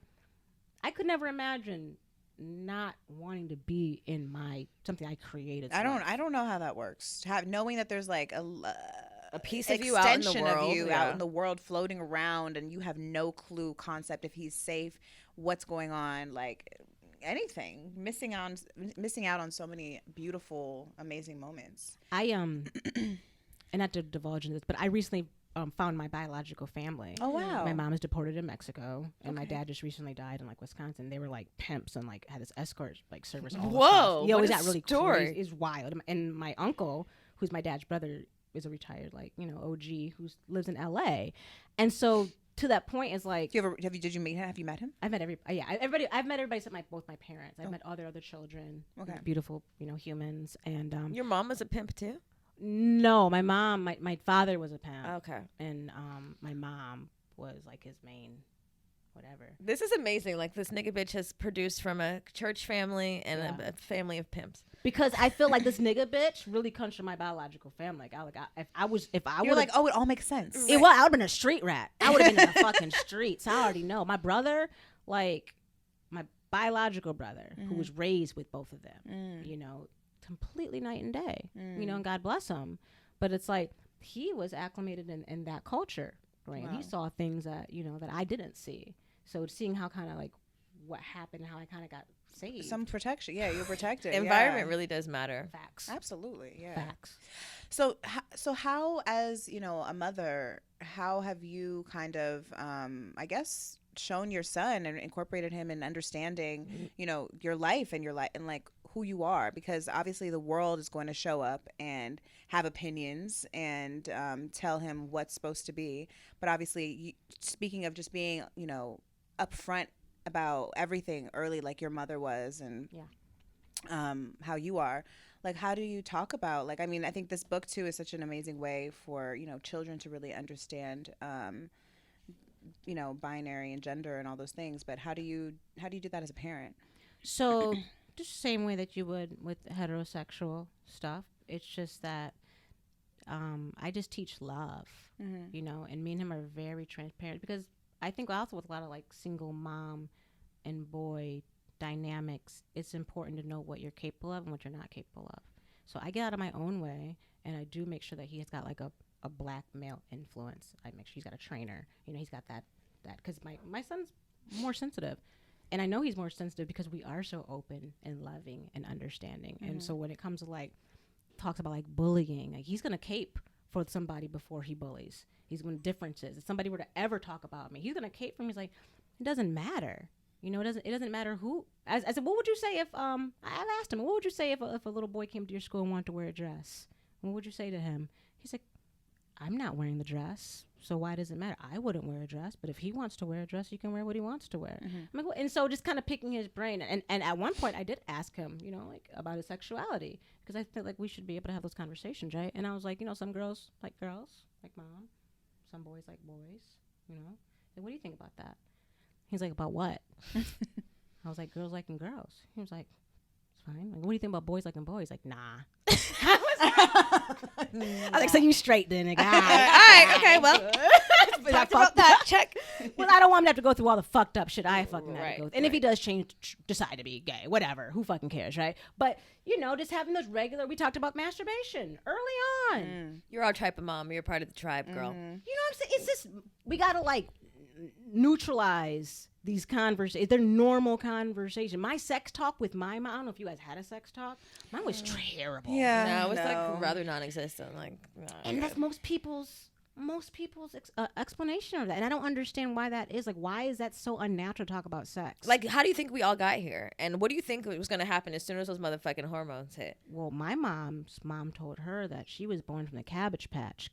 C: I could never imagine not wanting to be in something I created.
B: I don't know how that works. Knowing that there's like a
A: piece of you out in the
B: extension
A: world,
B: of you
A: yeah.
B: out in the world floating around, and you have no concept if he's safe, what's going on, like anything. Missing out on so many beautiful, amazing moments.
C: I and not to divulge in this, but I recently found my biological family.
B: Oh wow.
C: My mom is deported in Mexico, and my
B: Okay.
C: dad just recently died in like Wisconsin. They were like pimps and like had this escort like service. All
A: Whoa,
C: across. Yeah, it
A: what
C: was
A: a
C: that really
A: story.
C: crazy. It's wild. And my uncle, who's my dad's brother, is a retired like OG who lives in L.A. And so to that point is like
B: Did you meet him? Have you met him?
C: I've met everybody. Yeah, everybody. I've met everybody except both my parents. I've met all their other children.
B: Okay.
C: Beautiful, humans. And
A: Your mom was a pimp too?
C: no, my mom, my father was a pimp.
A: Okay.
C: And my mom was like his main whatever.
A: This is amazing. Like, this nigga bitch has produced from a church family and a family of pimps.
C: Because I feel like this nigga bitch really comes from my biological family. If I
B: You're
C: would
B: like, oh, it all makes sense.
C: I would have been a street rat. I would have been in the fucking streets. I already know. My brother, like my biological brother, who was raised with both of them, completely night and day. And God bless him. But it's like he was acclimated in that culture, right?
B: Wow.
C: And he saw things that that I didn't see. So seeing how kind of like what happened, how I kind of got saved.
B: Some protection. Yeah, you're protected.
A: Environment really does matter.
C: Facts.
B: Absolutely. Yeah.
C: Facts.
B: So how, as a mother, how have you kind of, I guess, shown your son and incorporated him in understanding, your life and like who you are? Because obviously the world is going to show up and have opinions and tell him what's supposed to be. But obviously, speaking of just being, upfront about everything early, like your mother was, and how you are. Like, how do you talk about, like, I mean, I think this book too is such an amazing way for, children to really understand, binary and gender and all those things. But how do you do that as a parent?
C: So just the same way that you would with heterosexual stuff. It's just that I just teach love, and me and him are very transparent, because I think also with a lot of like single mom and boy dynamics, it's important to know what you're capable of and what you're not capable of. So I get out of my own way, and I do make sure that he has got like a black male influence. I make sure he's got a trainer. He's got that because my son's more sensitive. And I know he's more sensitive because we are so open and loving and understanding. And so when it comes to like talks about like bullying, like he's gonna cape for somebody before he bullies. He's going to differences. If somebody were to ever talk about me, he's gonna cape for me. He's like, it doesn't matter. It doesn't matter who. I said, what would you say if I asked him, what would you say if a little boy came to your school and wanted to wear a dress? What would you say to him? He's like, I'm not wearing the dress, so why does it matter? I wouldn't wear a dress, but if he wants to wear a dress, he can wear what he wants to wear. I'm like, well, and so just kind of picking his brain. And at one point I did ask him, like about his sexuality, because I feel like we should be able to have those conversations, right? And I was like, some girls like mom, some boys like boys, Like, what do you think about that? He's like, about what? I was like, girls liking girls. He was like, it's fine. Like, what do you think about boys liking boys? Like, nah. I was like, so you straight then, nigga. All
A: right, okay, well, talked about that. Check.
C: Well, I don't want him to have to go through all the fucked up shit I fucking had to go through. And if he
A: right.
C: does decide to be gay, whatever, who fucking cares, right? But, just having those we talked about masturbation early on.
A: You're our type of mom. You're part of the tribe, girl.
C: You know what I'm saying? It's just, we gotta like neutralize these conversations. They're normal conversation. My sex talk with my mom, I don't know if you guys had a sex talk. Mine was terrible.
B: Yeah.
A: No, it's like rather non-existent. Like, no,
C: And that's most people's explanation of that. And I don't understand why that is. Like, why is that so unnatural to talk about sex?
A: like, how do you think we all got here? And what do you think was going to happen as soon as those motherfucking hormones hit?
C: well, my mom's mom told her that she was born from the Cabbage Patch.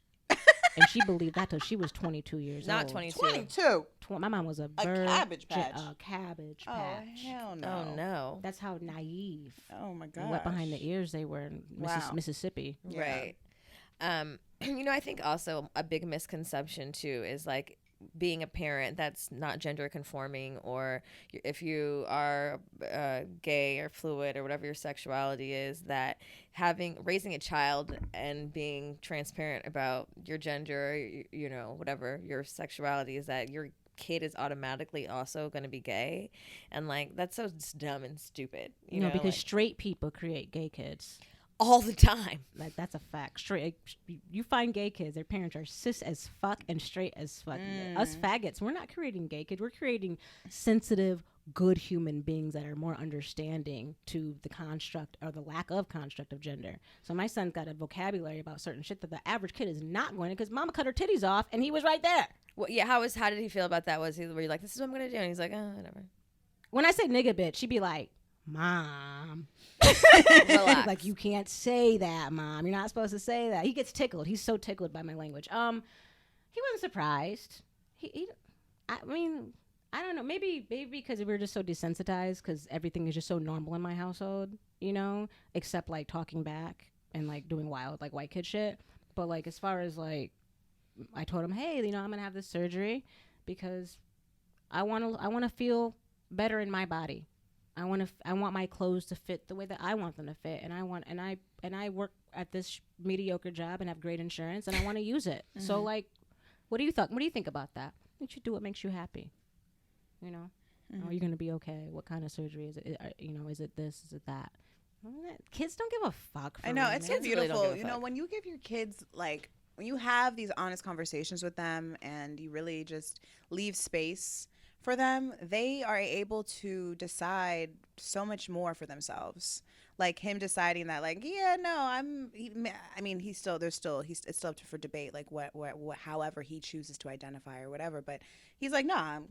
C: And she believed that till she was 22 years
A: Not
C: old.
A: 22.
B: 22.
C: My mom was a
B: Cabbage Patch.
C: A Cabbage
B: Oh,
C: Patch.
B: hell no.
A: Oh, no.
C: That's how naive.
B: Oh, my God.
C: And wet behind the ears they were in
B: Wow.
C: Mississippi.
B: Yeah.
A: Right. I think also a big misconception too is like being a parent that's not gender conforming, or if you are gay or fluid or whatever your sexuality is, that raising a child and being transparent about your gender, whatever your sexuality is, that your kid is automatically also going to be gay. And like, that's so dumb and stupid.
C: Because straight people create gay kids.
A: all the time.
C: Like, that's a fact. Straight, you find gay kids, their parents are cis as fuck and straight as fuck. Us faggots, we're not creating gay kids. We're creating sensitive, good human beings that are more understanding to the construct or the lack of construct of gender. So my son's got a vocabulary about certain shit that the average kid is not going to, because mama cut her titties off and he was right there.
A: Well, yeah. How did he feel about that? Were you like, this is what I'm gonna do? And he's like, oh, whatever.
C: When I say nigga bitch, she'd be like, Mom.
A: Relax.
C: Like, you can't say that, Mom. You're not supposed to say that. He gets tickled. He's so tickled by my language. He wasn't surprised. I mean, I don't know. Maybe because we're just so desensitized because everything is just so normal in my household, you know, except like talking back and like doing wild like white kid shit. But like as far as like, I told him, hey, you know, I'm gonna have this surgery because I want to feel better in my body. I want my clothes to fit the way that I want them to fit, and I work at this mediocre job and have great insurance, and I want to use it. Mm-hmm. So like, what do you think about that? You should do what makes you happy. You know, are you gonna be okay? What kind of surgery is it? You know, is it this? Is it that? Kids don't give a fuck.
B: I know, it's so beautiful. Really, you know, when you give your kids like, when you have these honest conversations with them and you really just leave space for them, they are able to decide so much more for themselves. Like him deciding that, like, yeah, no, it's still up for debate, like what, however he chooses to identify or whatever. But he's like, no,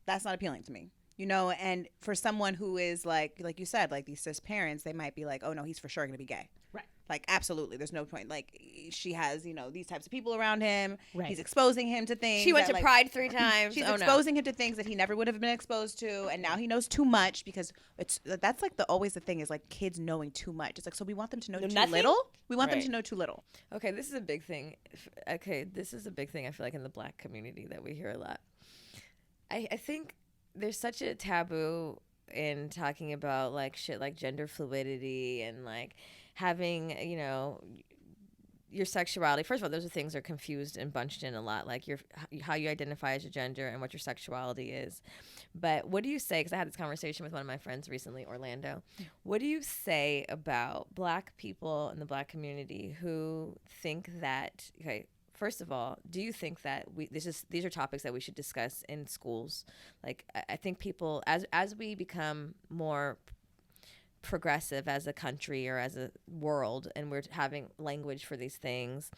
B: that's not appealing to me, you know. And for someone who is like you said, like these cis parents, they might be like, oh no, he's for sure gonna be gay.
C: Right.
B: Like, absolutely. There's no point. Like, she has, you know, these types of people around him.
C: Right.
B: He's exposing him to things.
A: She went to Pride 3 times.
B: She's exposing him to things that he never would have been exposed to. And now he knows too much because that's like always the thing is like kids knowing too much. It's like, so we want them to know too little. We want them to know too little.
A: Okay, this is a big thing. I feel like in the Black community that we hear a lot. I think there's such a taboo in talking about like shit like gender fluidity and like having, you know, your sexuality. First of all, those are things that are confused and bunched in a lot, like how you identify as your gender and what your sexuality is. But what do you say, because I had this conversation with one of my friends recently, Orlando, what do you say about Black people in the Black community who think that, okay, first of all, do you think that these are topics that we should discuss in schools? Like, I think people, as we become more progressive as a country or as a world, and we're having language for these things,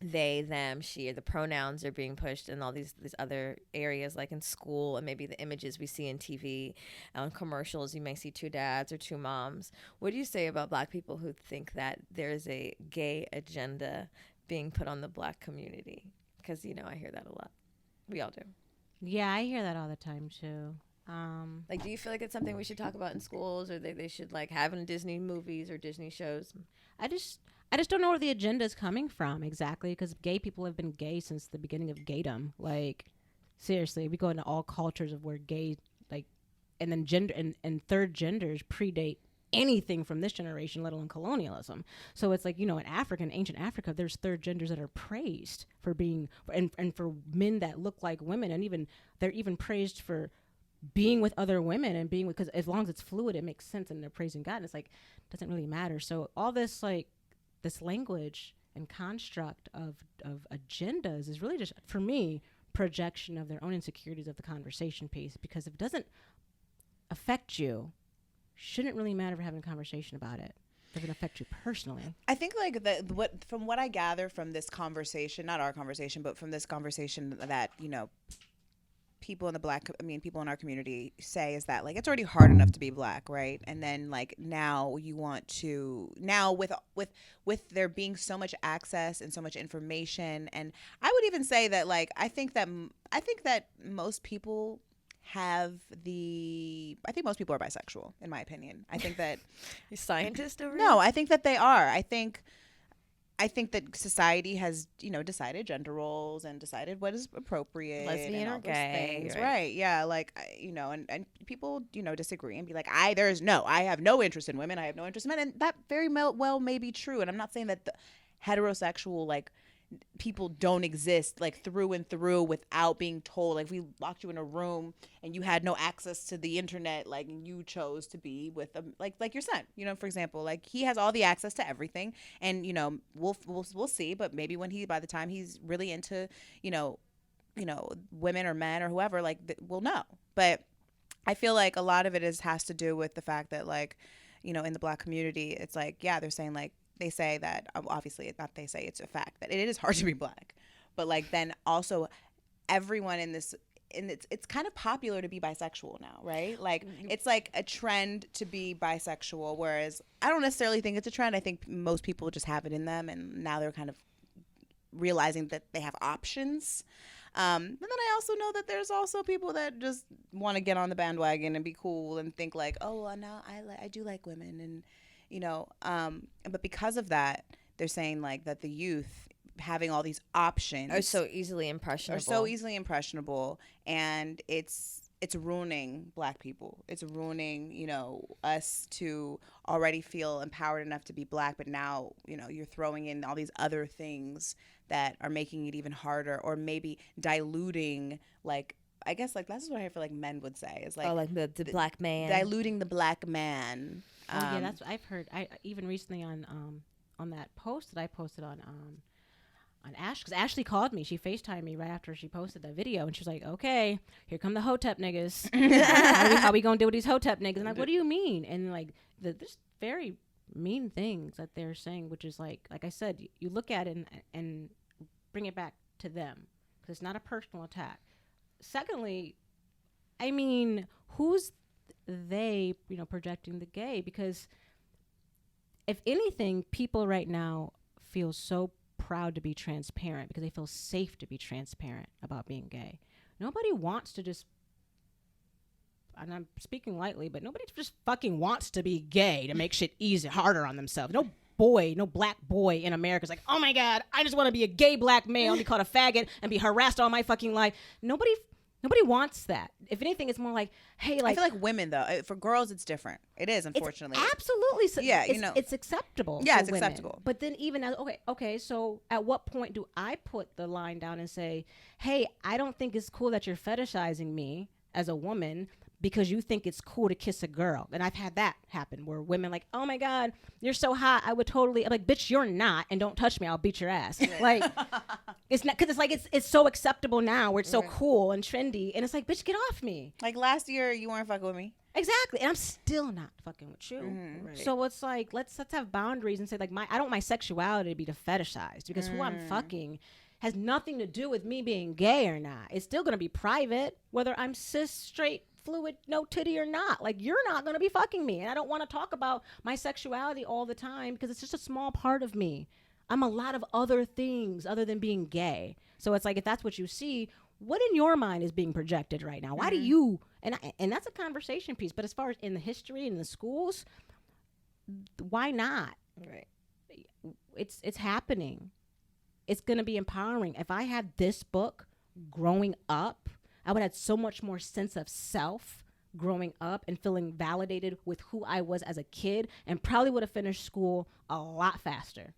A: they, them, she, the pronouns are being pushed in all these other areas, like in school, and maybe the images we see in TV, on commercials, you may see 2 dads or 2 moms. What do you say about Black people who think that there's a gay agenda being put on the Black community? Because, you know, I hear that a lot. We all do.
C: Yeah, I hear that all the time too.
A: Like, do you feel like it's something we should talk about in schools, or they should like have in Disney movies or Disney shows?
C: I just don't know where the agenda is coming from exactly, because gay people have been gay since the beginning of gaydom. Like, seriously, we go into all cultures of where gay, like, and then gender and third genders predate anything from this generation, let alone colonialism. So it's like, you know, in ancient Africa, there's third genders that are praised for being, and for men that look like women, and they're even praised for being with other women and being with, because as long as it's fluid, it makes sense, and they're praising God. And it's like, doesn't really matter. So all this, like, this language and construct of agendas is really just, for me, projection of their own insecurities of the conversation piece, because if it doesn't affect you, shouldn't really matter for having a conversation about it. Doesn't affect you personally.
B: I think like from what I gather from this conversation, not our conversation, but from this conversation that, you know, people in our community say is that, like, it's already hard enough to be Black, right? And then like now you want to, now with there being so much access and so much information, and I would even say that, like, I think that most people I think most people are bisexual, in my opinion. I think that
A: You scientist over
B: no, I think that they are. I think that society has, you know, decided gender roles and decided what is appropriate,
A: lesbian
B: and all
A: or gay,
B: those things. Right? Yeah, like, you know, and people, you know, disagree and be like, I have no interest in women, I have no interest in men, and that very well may be true. And I'm not saying that the heterosexual, like, people don't exist like through and through without being told. Like if we locked you in a room and you had no access to the internet, like, and you chose to be with like your son, you know, for example, like he has all the access to everything, and you know, we'll see, but maybe when by the time he's really into, you know, women or men or whoever, like we'll know. But I feel like a lot of it has to do with the fact that, like, you know, in the Black community, it's like, yeah, they're saying, like, they say that, obviously, not they say, it's a fact that it is hard to be Black. But, like, then also everyone in this, and it's kind of popular to be bisexual now, right? Like, it's like a trend to be bisexual, whereas I don't necessarily think it's a trend. I think most people just have it in them, and now they're kind of realizing that they have options. But then I also know that there's also people that just want to get on the bandwagon and be cool and think like, oh, well, now I do like women, and you know, but because of that, they're saying like that the youth having all these options
A: are so easily impressionable,
B: and it's ruining Black people. It's ruining, you know, us to already feel empowered enough to be Black, but now, you know, you're throwing in all these other things that are making it even harder, or maybe diluting, like, I guess, like, that's what I feel like men would say is like,
A: oh, like the Black man,
B: diluting the Black man.
C: Yeah, that's what I've heard. I even recently on that post that I posted on Ash, because Ashley called me. She FaceTimed me right after she posted that video, and she was like, okay, here come the Hotep niggas. how we gonna deal with these Hotep niggas? And I'm like, what do you mean? And like, there's very mean things that they're saying, which is like I said, you look at it and bring it back to them, because it's not a personal attack. Secondly, I mean, who's they, you know, projecting the gay? Because if anything, people right now feel so proud to be transparent because they feel safe to be transparent about being gay. Nobody wants to just, and I'm speaking lightly, but nobody just fucking wants to be gay to make shit harder on themselves. No Black boy in America is like, oh my God, I just want to be a gay Black male and be called a faggot and be harassed all my fucking life. Nobody wants that. If anything, it's more like, hey, like,
B: I feel like women, though, for girls, it's different. It is, unfortunately.
C: It's absolutely.
B: Yeah, you know,
C: it's acceptable.
B: Yeah, it's
C: women.
B: acceptable.
C: But then even as, okay, so at what point do I put the line down and say, hey, I don't think it's cool that you're fetishizing me as a woman because you think it's cool to kiss a girl. And I've had that happen where women like, oh my God, you're so hot. I would totally, I'm like, bitch, you're not, and don't touch me. I'll beat your ass. Like, it's not, because it's like, it's so acceptable now where it's so cool and trendy. And it's like, bitch, get off me.
B: Like last year, you weren't fucking with me.
C: Exactly. And I'm still not fucking with you.
B: Mm-hmm.
A: Right.
C: So it's like, let's have boundaries and say like, I don't want my sexuality to be fetishized, because who I'm fucking has nothing to do with me being gay or not. It's still going to be private, whether I'm cis, straight, fluid, no titty or not. Like, you're not going to be fucking me. And I don't want to talk about my sexuality all the time because it's just a small part of me. I'm a lot of other things other than being gay. So it's like, if that's what you see, what in your mind is being projected right now? Why do you, and that's a conversation piece, but as far as in the history and the schools, why not?
A: Right.
C: It's happening. It's going to be empowering. If I had this book growing up, I would have so much more sense of self growing up and feeling validated with who I was as a kid, and probably would have finished school a lot faster.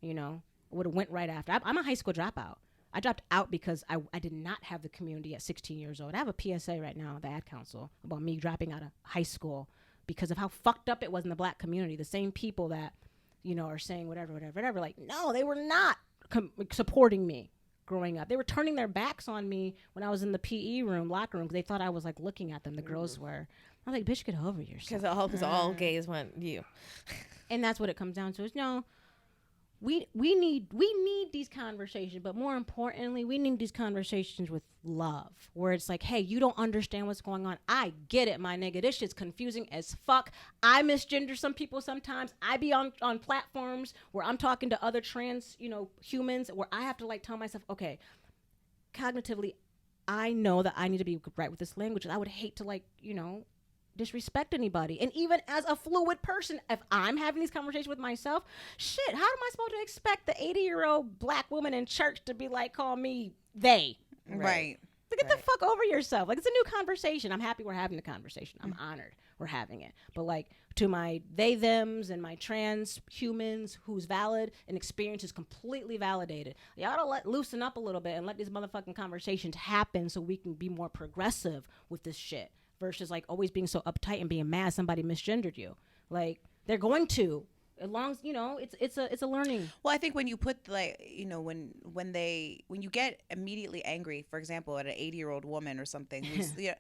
C: You know, would have went right after. I'm a high school dropout. I dropped out because I did not have the community at 16 years old. I have a PSA right now at the ad council about me dropping out of high school because of how fucked up it was in the Black community. The same people that, you know, are saying whatever, like, no, they were not supporting me growing up. They were turning their backs on me when I was in the PE locker room, because they thought I was like looking at them. The girls were. I was like, bitch, get over yourself.
A: Because all gays want you.
C: And that's what it comes down to is, no, we need these conversations, but more importantly, we need these conversations with love, where it's like, hey, you don't understand what's going on. I get it, my nigga. This shit's confusing as fuck. I misgender some people sometimes. I be on platforms where I'm talking to other trans, you know, humans, where I have to like tell myself, okay, cognitively, I know that I need to be right with this language, and I would hate to, like, you know, disrespect anybody. And even as a fluid person, if I'm having these conversations with myself, shit, how am I supposed to expect the 80-year-old Black woman in church to be like, call me they?
B: Right.
C: So get the fuck over yourself. Like, it's a new conversation. I'm happy we're having the conversation. I'm honored we're having it. But like, to my they thems and my trans humans whose valid and experience is completely validated, y'all gotta loosen up a little bit and let these motherfucking conversations happen so we can be more progressive with this shit versus like always being so uptight and being mad somebody misgendered you. Like, they're going to. As long as, you know, it's a learning.
B: Well, I think when you put, like, you know, when you get immediately angry, for example, at an 80-year-old woman or something, who's, you know,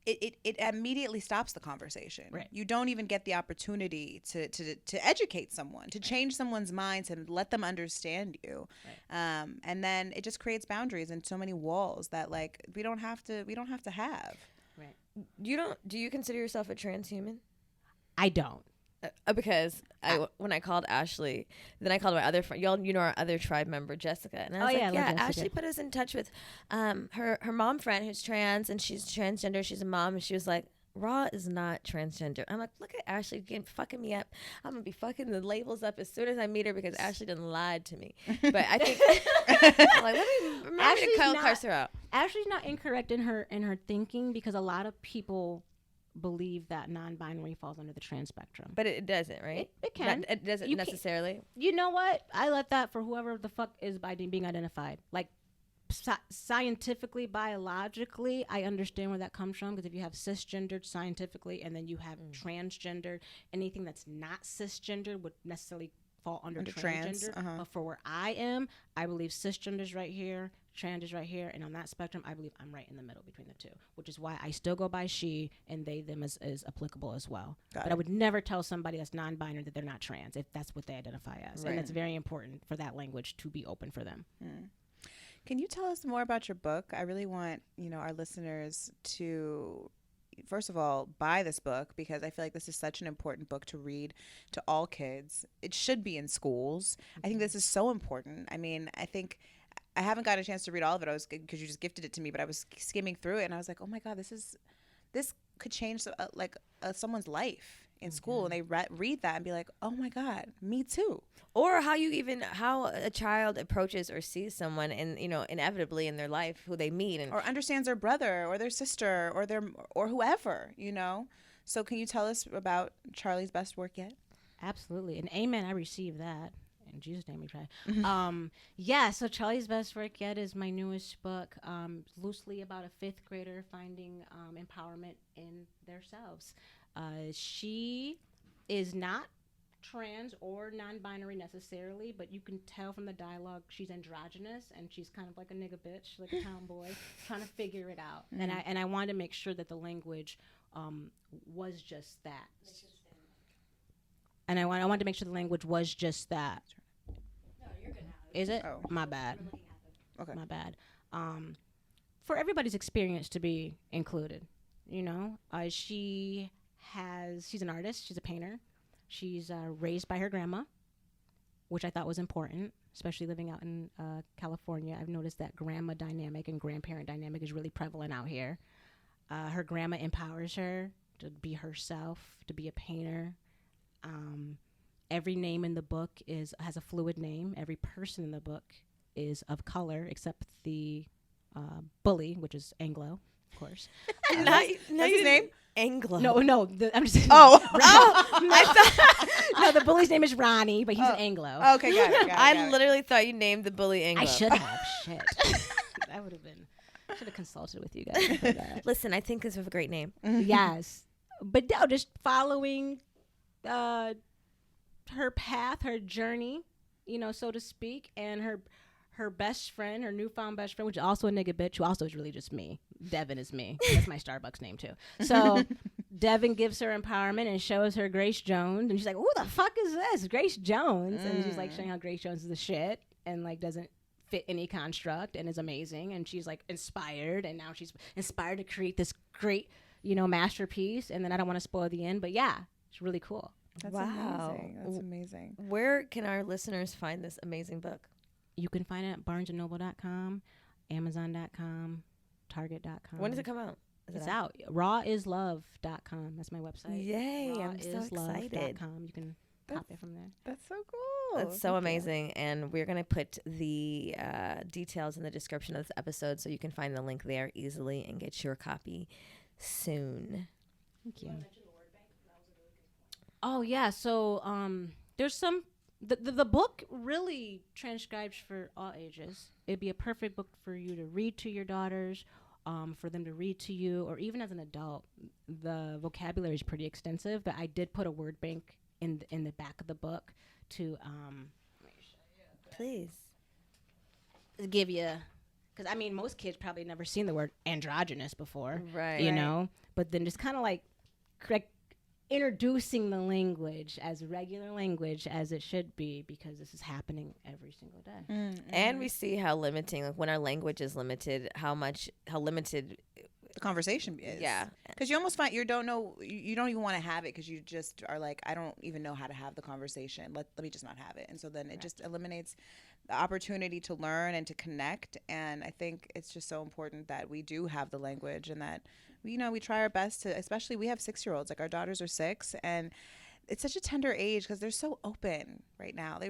B: it immediately stops the conversation.
C: Right.
B: You don't even get the opportunity to educate someone, to change someone's mind, to let them understand you. Right. And then it just creates boundaries and so many walls that, like, we don't have to have.
C: Right.
A: Do you consider yourself a transhuman?
C: I don't.
A: Because when I called Ashley, then I called my other friend, you know, our other tribe member, Jessica, and I was like, yeah, Ashley put us in touch with her mom friend who's trans, and she's transgender, she's a mom, and she was like, Raw is not transgender. I'm like, look at Ashley fucking me up. I'm gonna be fucking the labels up as soon as I meet her because Ashley done lied to me. But I think I'm like, let me remember to curse her out.
C: Ashley's not incorrect in her thinking, because a lot of people believe that non-binary falls under the trans spectrum,
A: but it doesn't, right?
C: It can.
A: It doesn't necessarily.
C: You know what? I let that for whoever the fuck is by being identified. Like, scientifically, biologically, I understand where that comes from, because if you have cisgendered scientifically and then you have transgendered, anything that's not cisgendered would necessarily fall under transgender. But for where I am, I believe cisgender is right here, trans is right here, and on that spectrum, I believe I'm right in the middle between the two, which is why I still go by she, and they, them is applicable as well. But I would never tell somebody that's non-binary that they're not trans if that's what they identify as. Right. And it's very important for that language to be open for them.
B: Can you tell us more about your book? I really want, you know, our listeners to, first of all, buy this book, because I feel like this is such an important book to read to all kids. It should be in schools. I think this is so important. I mean, I think I haven't got a chance to read all of it. Because you just gifted it to me, but I was skimming through it and I was like, oh my God, this could change someone's life in school, and they read that and be like, oh my God, me too.
A: Or how a child approaches or sees someone, and, you know, inevitably in their life who they meet, or
B: understands their brother or their sister or whoever, you know. So can you tell us about Charlie's Best Work Yet?
C: Absolutely, and amen. I received that. In Jesus' name we try. So Charlie's Best Work Yet is my newest book, loosely about a fifth grader finding empowerment in themselves. She is not trans or non-binary necessarily, but you can tell from the dialogue she's androgynous, and she's kind of like a nigga bitch, like a tomboy, trying to figure it out. And I wanted to make sure that the language was just that. And I wanted to make sure the language was just that. No, you're good now. Is it? Oh. My bad.
B: Okay.
C: My bad. For everybody's experience to be included, you know, she's an artist. She's a painter. She's raised by her grandma, which I thought was important, especially living out in California. I've noticed that grandma dynamic and grandparent dynamic is really prevalent out here. Her grandma empowers her to be herself, to be a painter. Every name in the book has a fluid name. Every person in the book is of color, except the bully, which is Anglo, of course.
B: That's his name?
A: Anglo.
C: No. I'm just.
B: I
C: thought. No, the bully's name is Ronnie, but he's an Anglo.
B: Okay, got it.
A: I literally thought you named the bully Anglo.
C: I should have. Shit. That would have been. Should have consulted with you guys for that.
A: Listen, I think this is a great name.
C: Yes, but no, just following her path, her journey, you know, so to speak, and her best friend, her newfound best friend, which is also a nigga bitch, who also is really just me. Devin is me. That's my Starbucks name too. So Devin gives her empowerment and shows her Grace Jones, and she's like, "Who the fuck is this, Grace Jones?" And she's like showing how Grace Jones is the shit, and like doesn't fit any construct, and is amazing, and she's like inspired, and now she's inspired to create this great, you know, masterpiece. And then I don't want to spoil the end, but yeah, it's really cool.
B: That's amazing. That's amazing.
A: Where can our listeners find this amazing book?
C: You can find it at barnesandnoble.com, amazon.com, target.com.
A: When does it come out?
C: It's out. Rawislove.com. That's my website.
A: Yay, I'm so excited.
C: You can pop it from there.
B: That's so cool.
A: That's so amazing. And we're going to put the details in the description of this episode so you can find the link there easily and get your copy soon.
C: Thank you. Oh, yeah. So there's some... The book really transcribes for all ages. It'd be a perfect book for you to read to your daughters, for them to read to you, or even as an adult. The vocabulary is pretty extensive, but I did put a word bank in the back of the book to
A: please
C: give you, because I mean most kids probably never seen the word androgynous before,
A: right?
C: You know, but then just kind of like introducing the language as regular language as it should be, because this is happening every single day.
B: Mm-hmm.
A: And we see how limiting, like when our language is limited, how limited
B: the conversation is.
A: Yeah,
B: because you almost find you don't even want to have it, because you just are like, I don't even know how to have the conversation. Let me just not have it. And so then it just eliminates the opportunity to learn and to connect. And I think it's just so important that we do have the language, and that we try our best to, especially we have 6-year-olds, like our daughters are 6, and it's such a tender age because they're so open right now. They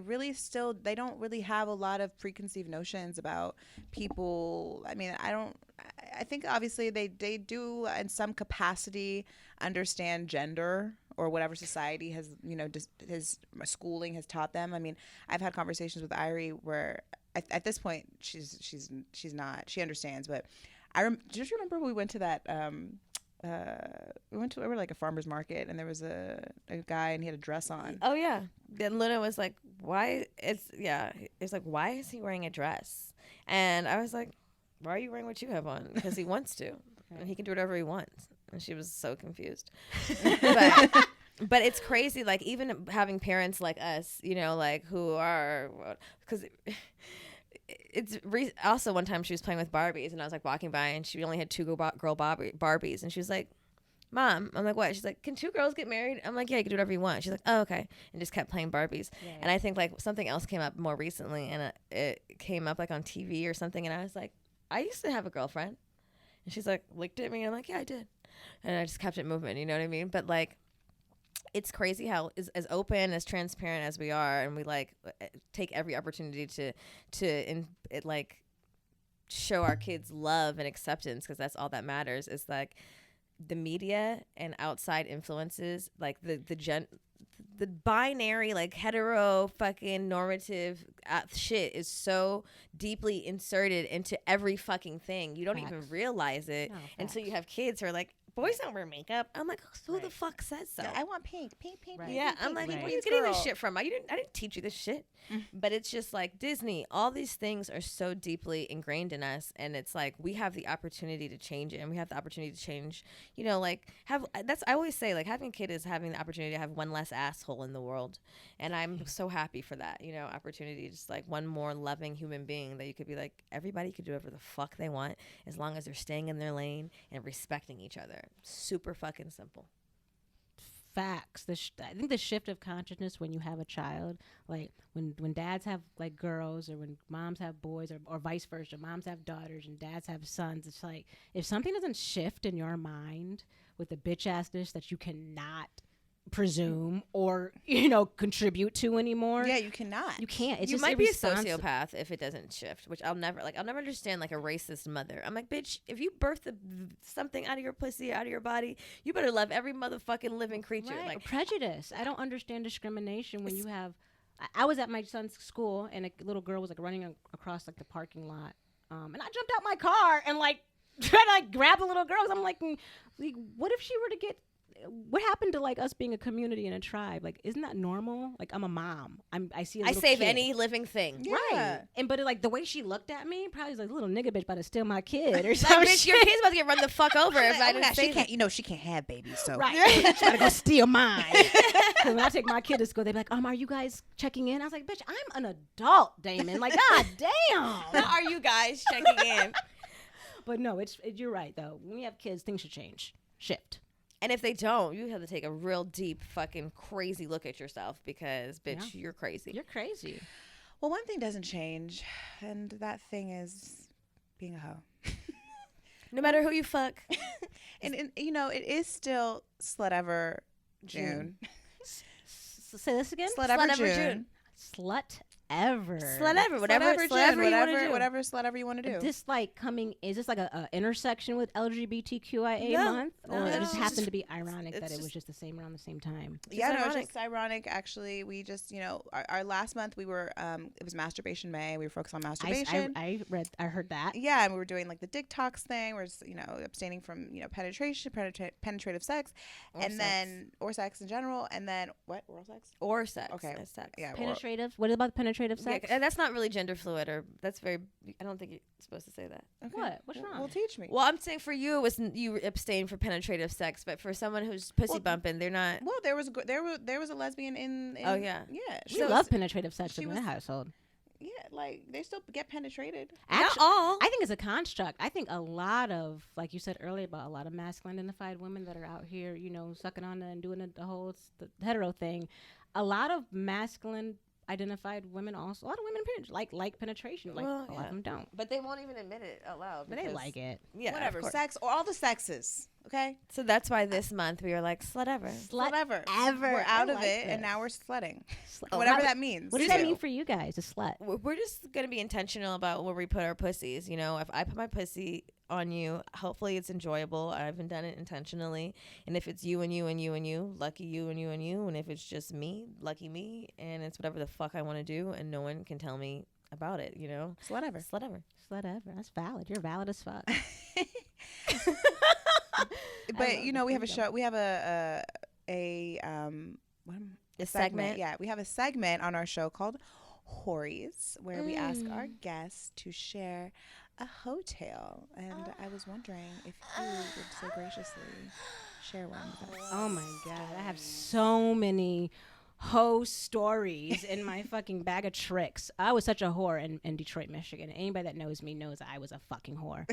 B: don't really have a lot of preconceived notions about people. I mean, I think obviously they do in some capacity understand gender or whatever society has, his schooling has taught them. I mean, I've had conversations with Irie where at this point she's not, she understands, but do you remember we went to that we were like a farmer's market, and there was a guy, and he had a dress on.
A: Oh yeah. Then Luna was like, why it's like, why is he wearing a dress? And I was like, why are you wearing what you have on? Because he wants to. And he can do whatever he wants. And she was so confused. But it's crazy, like even having parents like us, like who are, because also one time she was playing with Barbies, and I was like walking by, and she only had 2 girl Barbies, and she was like, Mom, I'm like, what? She's like, can 2 girls get married? I'm like, yeah, you can do whatever you want. She's like, oh, okay, and just kept playing Barbies. Yeah. And I think like something else came up more recently, and it came up like on TV or something, and I was like, I used to have a girlfriend, and she's like, looked at me, and I'm like, yeah, I did, and I just kept it moving, you know what I mean? But like, it's crazy how as open, as transparent as we are, and we like take every opportunity to like show our kids love and acceptance, because that's all that matters. Is like the media and outside influences, like the binary, like hetero fucking normative shit is so deeply inserted into every fucking thing. You don't even realize it until you have kids who are like, boys don't wear makeup. I'm like, who the fuck says so?
B: I want pink.
A: Right. Yeah, I'm like, where are you getting this shit from? I didn't teach you this shit. But it's just like Disney. All these things are so deeply ingrained in us, and it's like we have the opportunity to change it, and we have the opportunity to change. I always say, like, having a kid is having the opportunity to have one less asshole in the world, and I'm so happy for that. Opportunity, just like one more loving human being that you could be like, everybody could do whatever the fuck they want as long as they're staying in their lane and respecting each other. Super fucking simple.
C: Facts. I think the shift of consciousness when you have a child, like when dads have like girls, or when moms have boys, or vice versa, moms have daughters and dads have sons, it's like if something doesn't shift in your mind with the bitch assness that you cannot presume or contribute to anymore.
B: Yeah, you cannot.
C: You can't. It's
A: you
C: just
A: might be a sociopath if it doesn't shift, which I'll never understand, like a racist mother. I'm like, bitch, if you birth something out of your pussy, out of your body, you better love every motherfucking living creature.
C: Right.
A: Like
C: prejudice. I don't understand discrimination when you have. I was at my son's school, and a little girl was like running across like the parking lot, and I jumped out my car and like tried to like grab the little girl. I'm like, what if she were to get? What happened to like us being a community and a tribe? Like, isn't that normal? Like, I'm a mom. I see. I
A: save
C: kid.
A: any living thing.
B: Yeah.
C: Right. And but like the way she looked at me, probably was like, little nigga bitch about to steal my kid or
A: like,
C: something.
A: bitch, your kid's about to get run the fuck over if I didn't say
B: she can't. She can't have babies. So
C: right. She gotta go steal mine. Because when I take my kid to school, they're like, are you guys checking in? I was like, bitch, I'm an adult, Damon. Like, god damn.
A: How are you guys checking in?
C: But no, you're right though. When you have kids, things should change, shift.
A: And if they don't, you have to take a real deep fucking crazy look at yourself, because bitch, you're crazy.
C: You're crazy.
B: Well, one thing doesn't change, and that thing is being a hoe.
A: No matter who you fuck.
B: and it is still Slutever June.
C: Say this again.
B: Slutever June.
C: Slut ever.
A: Slut ever. Whatever you want to do.
B: Whatever slut ever you want to do.
C: This is this like a intersection with LGBTQIA month, or it just happened to be ironic that it was just the same around the same time?
B: Yeah, no, it's just ironic. Actually, we just our last month we were it was Masturbation May. We were focused on masturbation.
C: I heard that.
B: Yeah, and we were doing like the dick talks thing. We're just abstaining from penetration, penetrative sex, or sex in general, and then what oral sex
A: or sex?
B: Okay,
A: sex.
C: Yeah, penetrative. What about penetrative sex?
A: Yeah, and that's not really gender fluid, or that's very. I don't think you're supposed to say that.
C: Okay. What? What's wrong?
B: Well, teach me.
A: Well, I'm saying for you, it was you abstain for penetrative sex, but for someone who's pussy bumping, they're not.
B: Well, there was a lesbian in
A: oh yeah,
C: we love penetrative sex in my household.
B: Yeah, like they still get penetrated.
A: Not all.
C: I think it's a construct. I think a lot of, like you said earlier, about a lot of masculine identified women that are out here, sucking on and doing the whole hetero thing. A lot of masculine identified women also, a lot of women like penetration, a lot of them don't,
A: but they won't even admit it out loud,
C: but they like it.
A: Yeah,
B: whatever, sex or all the sexes. Okay,
A: so that's why this month we were like slut ever.
B: We're out of it, and now we're slutting. Whatever that means.
C: What does that mean for you guys, a slut?
A: We're just gonna be intentional about where we put our pussies. If I put my pussy on you, hopefully it's enjoyable. I haven't done it intentionally, and if it's you and you and you and you, lucky you and you and you, and if it's just me, lucky me, and it's whatever the fuck I want to do, and no one can tell me about it.
B: Slutever.
C: That's valid. You're valid as fuck.
B: But we have a show. We have a segment. Yeah, we have a segment on our show called Hories, where we ask our guests to share a hotel, and I was wondering if you would so graciously share one with us.
C: Oh my god, I have so many hoe stories in my fucking bag of tricks. I was such a whore in Detroit, Michigan. Anybody that knows me knows I was a fucking whore.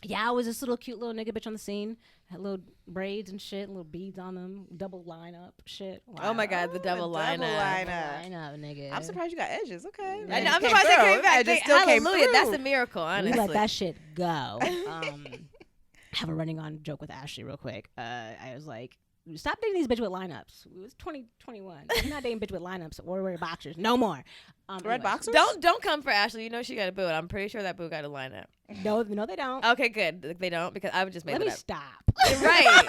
C: Yeah, I was this cute little nigga bitch on the scene. Had little braids and shit, little beads on them, double lineup shit. Wow.
A: Oh my god, the double lineup.
C: Lineup, nigga.
B: I'm surprised you got edges. Okay,
A: I'm surprised they came back. Hallelujah, that's a miracle. Honestly,
C: we let that shit go. Have a running on joke with Ashley real quick. I was like, stop dating these bitch with lineups. It was 2021. I'm not dating bitch with lineups or wear boxers. No more.
B: Red boxers?
A: Don't come for Ashley. She got a boo. I'm pretty sure that boo got a lineup.
C: No, they don't.
A: Okay, good. They don't, because I would just make it up.
C: Let me stop.
A: Right.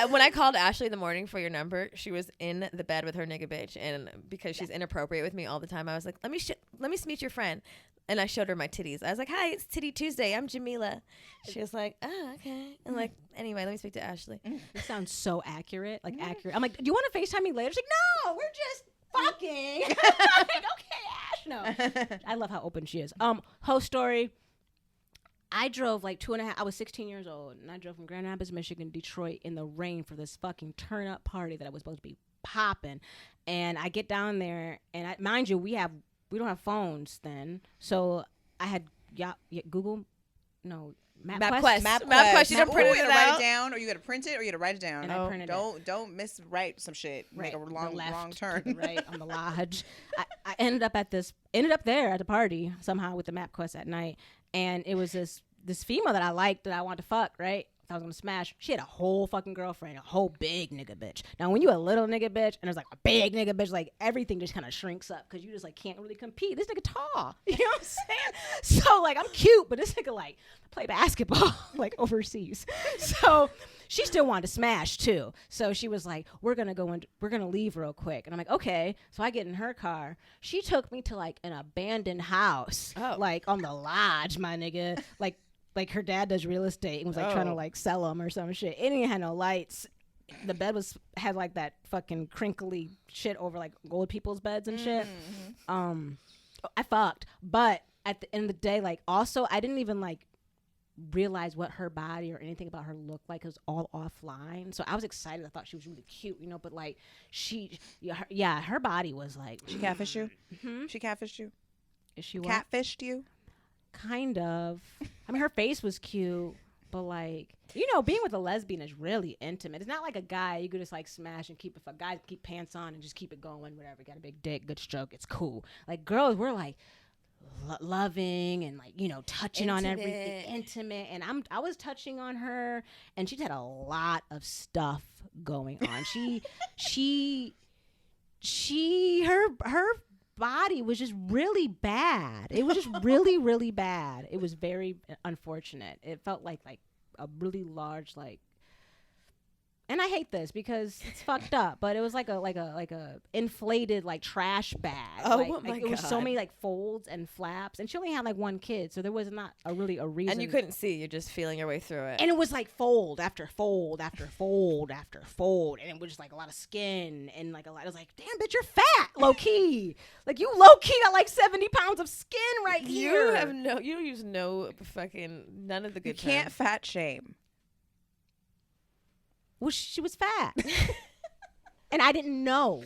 A: When I called Ashley in the morning for your number, she was in the bed with her nigga bitch, and because she's inappropriate with me all the time, I was like, let me meet your friend. And I showed her my titties. I was like, hi, it's Titty Tuesday. I'm Jamila. She was like, oh, okay. And anyway, let me speak to Ashley.
C: This sounds so accurate. Accurate. I'm like, do you want to FaceTime me later? She's like, no, we're just fucking. I'm like, okay, Ash. No. I love how open she is. Whole story. I drove 2.5. I was 16 years old, and I drove from Grand Rapids, Michigan, Detroit in the rain for this fucking turn-up party that I was supposed to be popping. And I get down there, and mind you, we don't have phones then, so I had Google, no,
A: MapQuest. You don't print it out.
B: Write it down, or you got to print it, or you got to write it down.
C: And I printed it.
B: Don't miswrite some shit.
C: Right.
B: Make a wrong turn.
C: Right on the lodge. I ended up there at the party somehow with the MapQuest at night, and it was this female that I liked that I wanted to fuck. Right. I was gonna smash. She had a whole fucking girlfriend, a whole big nigga bitch. Now, when you a little nigga bitch and there's a big nigga bitch, everything just kind of shrinks up because you just can't really compete. This nigga tall, you know what I'm saying? So I'm cute, but this nigga play basketball overseas. So she still wanted to smash too. So she was like, we're gonna leave real quick, and I'm like, okay. So I get in her car. She took me to an abandoned house, on the lodge, my nigga, her dad does real estate and was trying to sell them or some shit. It didn't have no lights. The bed had that fucking crinkly shit over old people's beds and shit. Mm-hmm. I fucked, but at the end of the day, also I didn't even realize what her body or anything about her looked like. It was all offline. So I was excited. I thought she was really cute, but her body was
B: She catfished you?
C: Mm-hmm.
B: She catfished you?
C: Is she
B: catfished you?
C: Kind of. I mean, her face was cute, but being with a lesbian is really intimate. It's not like a guy you could just smash and keep. If a guy keep pants on and just keep it going, whatever. Got a big dick, good stroke, it's cool. Girls, we're loving and touching on everything, intimate. And I was touching on her, and she'd had a lot of stuff going on. Her body was just really bad. It was just really, really bad. It was very unfortunate. It felt like a really large, like, and I hate this because it's fucked up, but it was like a inflated like trash bag.
A: Oh
C: like,
A: my
C: it was so
A: God.
C: many like folds and flaps, and she only had like one kid, so there was not a reason.
A: And you couldn't see. You're just feeling your way through it.
C: And it was like fold after fold after fold after fold, and it was just like a lot of skin and like a lot. I was like, damn, bitch, you're fat, low key. Like you low key got like 70 pounds of skin right here.
A: You don't use no fucking none of the
B: You
A: good
B: can't
A: terms.
B: fat shame.
C: Well, she was fat, and I didn't know.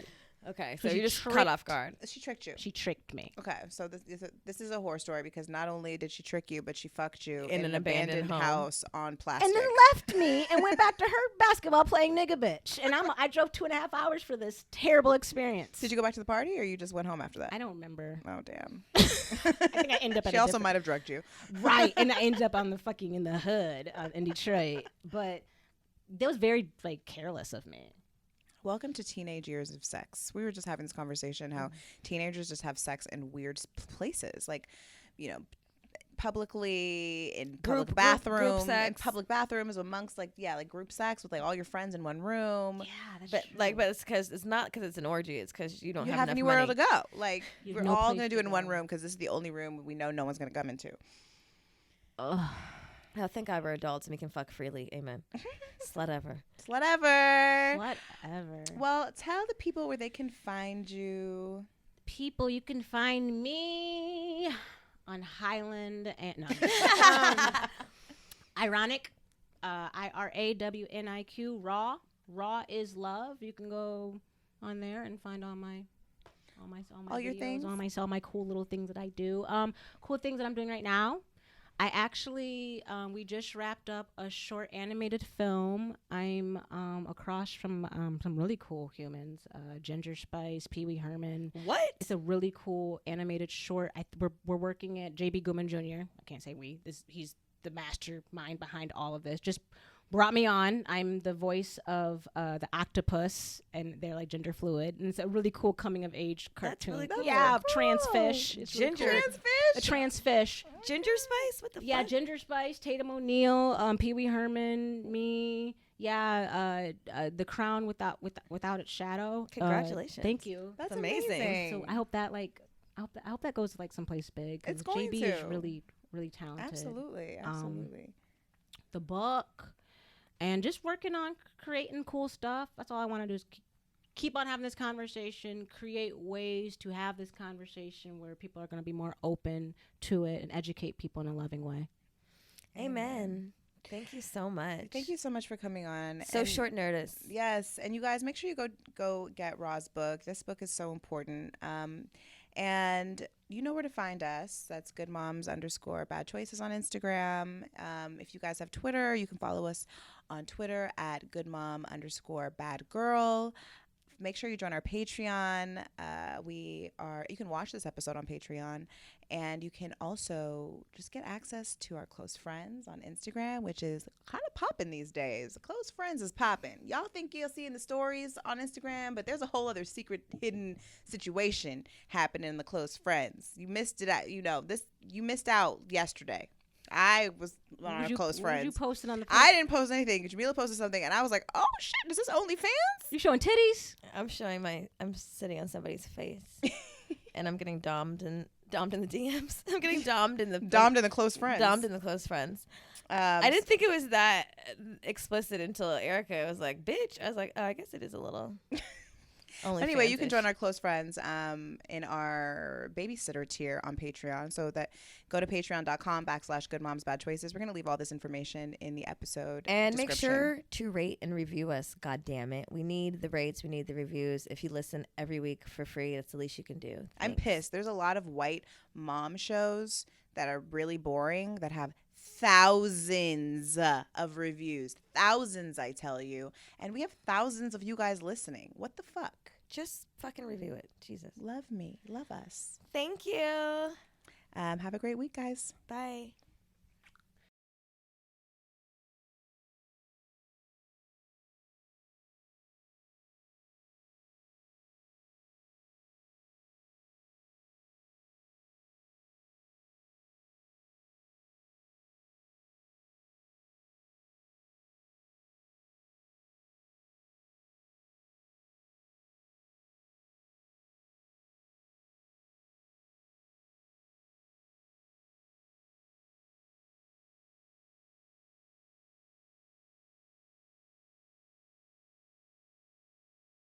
A: Okay, so
C: She
A: you just caught
C: tricked-
A: off guard.
B: She tricked you.
C: She tricked me.
B: Okay, so this is a horror story because not only did she trick you, but she fucked you
A: In an abandoned home.
B: house on plastic.
C: And then left me and went back to her basketball playing nigga bitch. And I drove 2.5 hours for this terrible experience.
B: Did you go back to the party or you just went home after that?
C: I don't remember.
B: Oh, damn.
C: I think I ended up at
B: She
C: a
B: also
C: different-
B: might have drugged you.
C: right, and I ended up on the fucking in the hood in Detroit. But that was very like careless of me.
B: Welcome to teenage years of sex. We were just having this conversation how teenagers just have sex in weird places, like, you know, publicly in public
A: Group
B: bathrooms, in
A: sex.
B: public bathrooms amongst like group sex with like all your friends in one room.
C: Yeah, that's
A: But
C: true.
A: but it's because it's not because it's an orgy. It's because you don't
B: You
A: have
B: have
A: enough
B: anywhere
A: money.
B: to go. Like
C: You have
B: we're
C: no
B: all
C: place
B: gonna do
C: to
B: it in one
C: go.
B: room because this is the only room we know no one's gonna come into.
C: Ugh.
A: Oh, thank God we're adults and we can fuck freely. Amen. Slut ever.
B: Whatever.
C: Whatever.
B: Well, tell the people where they can find you.
C: People, you can find me on Highland and no, ironic, IRAWNIQ raw is love. You can go on there and find all your
B: videos,
C: things, all my cool little things that I do. Cool things that I'm doing right now. I actually we just wrapped up a short animated film. I'm across from some really cool humans, Ginger Spice, Pee Wee Herman.
A: What?
C: It's a really cool animated short. We're working at JB Goodman Jr. I can't say we. He's the mastermind behind all of this. Just brought me on. I'm the voice of the octopus, and they're like gender fluid, and it's a really cool coming of age
A: That's
C: cartoon.
A: really cool.
C: Yeah,
A: Cool.
C: trans fish. It's really
A: Ginger.
C: cool.
B: Trans
C: A
B: fish.
C: trans fish.
A: Ginger Spice? What the
C: Yeah,
A: fuck?
C: Ginger Spice, Tatum O'Neal, Pee Wee Herman, me. Yeah, The Crown without its shadow.
A: Congratulations.
C: Thank you.
B: That's
A: amazing.
B: amazing.
C: So I hope that I hope that goes to like someplace big. 'Cause
B: It's going
C: JB
B: to.
C: is really talented.
B: Absolutely.
C: The book, and just working on creating cool stuff. That's all I want to do is keep on having this conversation, create ways to have this conversation where people are going to be more open to it and educate people in a loving way.
A: Amen. Thank you so much.
B: Thank you so much for coming on.
A: So
B: And-
A: short notice.
B: Yes, and you guys make sure you go get Ra's book. This book is so important. And you know where to find us. That's goodmoms_bad choices on Instagram. If you guys have Twitter, you can follow us on Twitter at goodmom_badgirl. Make sure you join our Patreon. You can watch this episode on Patreon, and you can also just get access to our close friends on Instagram, which is kind of popping these days. Close friends is popping. Y'all think you'll see in the stories on Instagram, but there's a whole other secret hidden situation happening in the close friends. You missed it out. You missed out yesterday. I was on our close
C: What
B: friends.
C: you posted on the
B: I didn't post anything. Jamila posted something, and I was like, "Oh shit, is this OnlyFans?"
C: You showing titties?
A: I'm sitting on somebody's face and I'm getting dommed in the DMs. I'm getting dommed in the
B: Dommed in the close friends.
A: Dommed in the close friends. I didn't think it was that explicit until Erica was like, "Bitch." I was like, "Oh, I guess it is a little."
B: Anyway, you can join our close friends in our babysitter tier on Patreon. So that go to patreon.com/goodmomsbadchoices. We're going to leave all this information in the episode
A: and make
B: description.
A: sure to rate and review us. God damn it. We need the rates. We need the reviews. If you listen every week for free, that's the least you can do.
B: I'm
A: Thanks.
B: pissed. There's a lot of white mom shows that are really boring that have thousands of reviews. Thousands, I tell you. And we have thousands of you guys listening. What the fuck?
A: Just fucking review it. Jesus.
B: Love me. Love us.
A: Thank you.
B: Have a great week, guys.
A: Bye.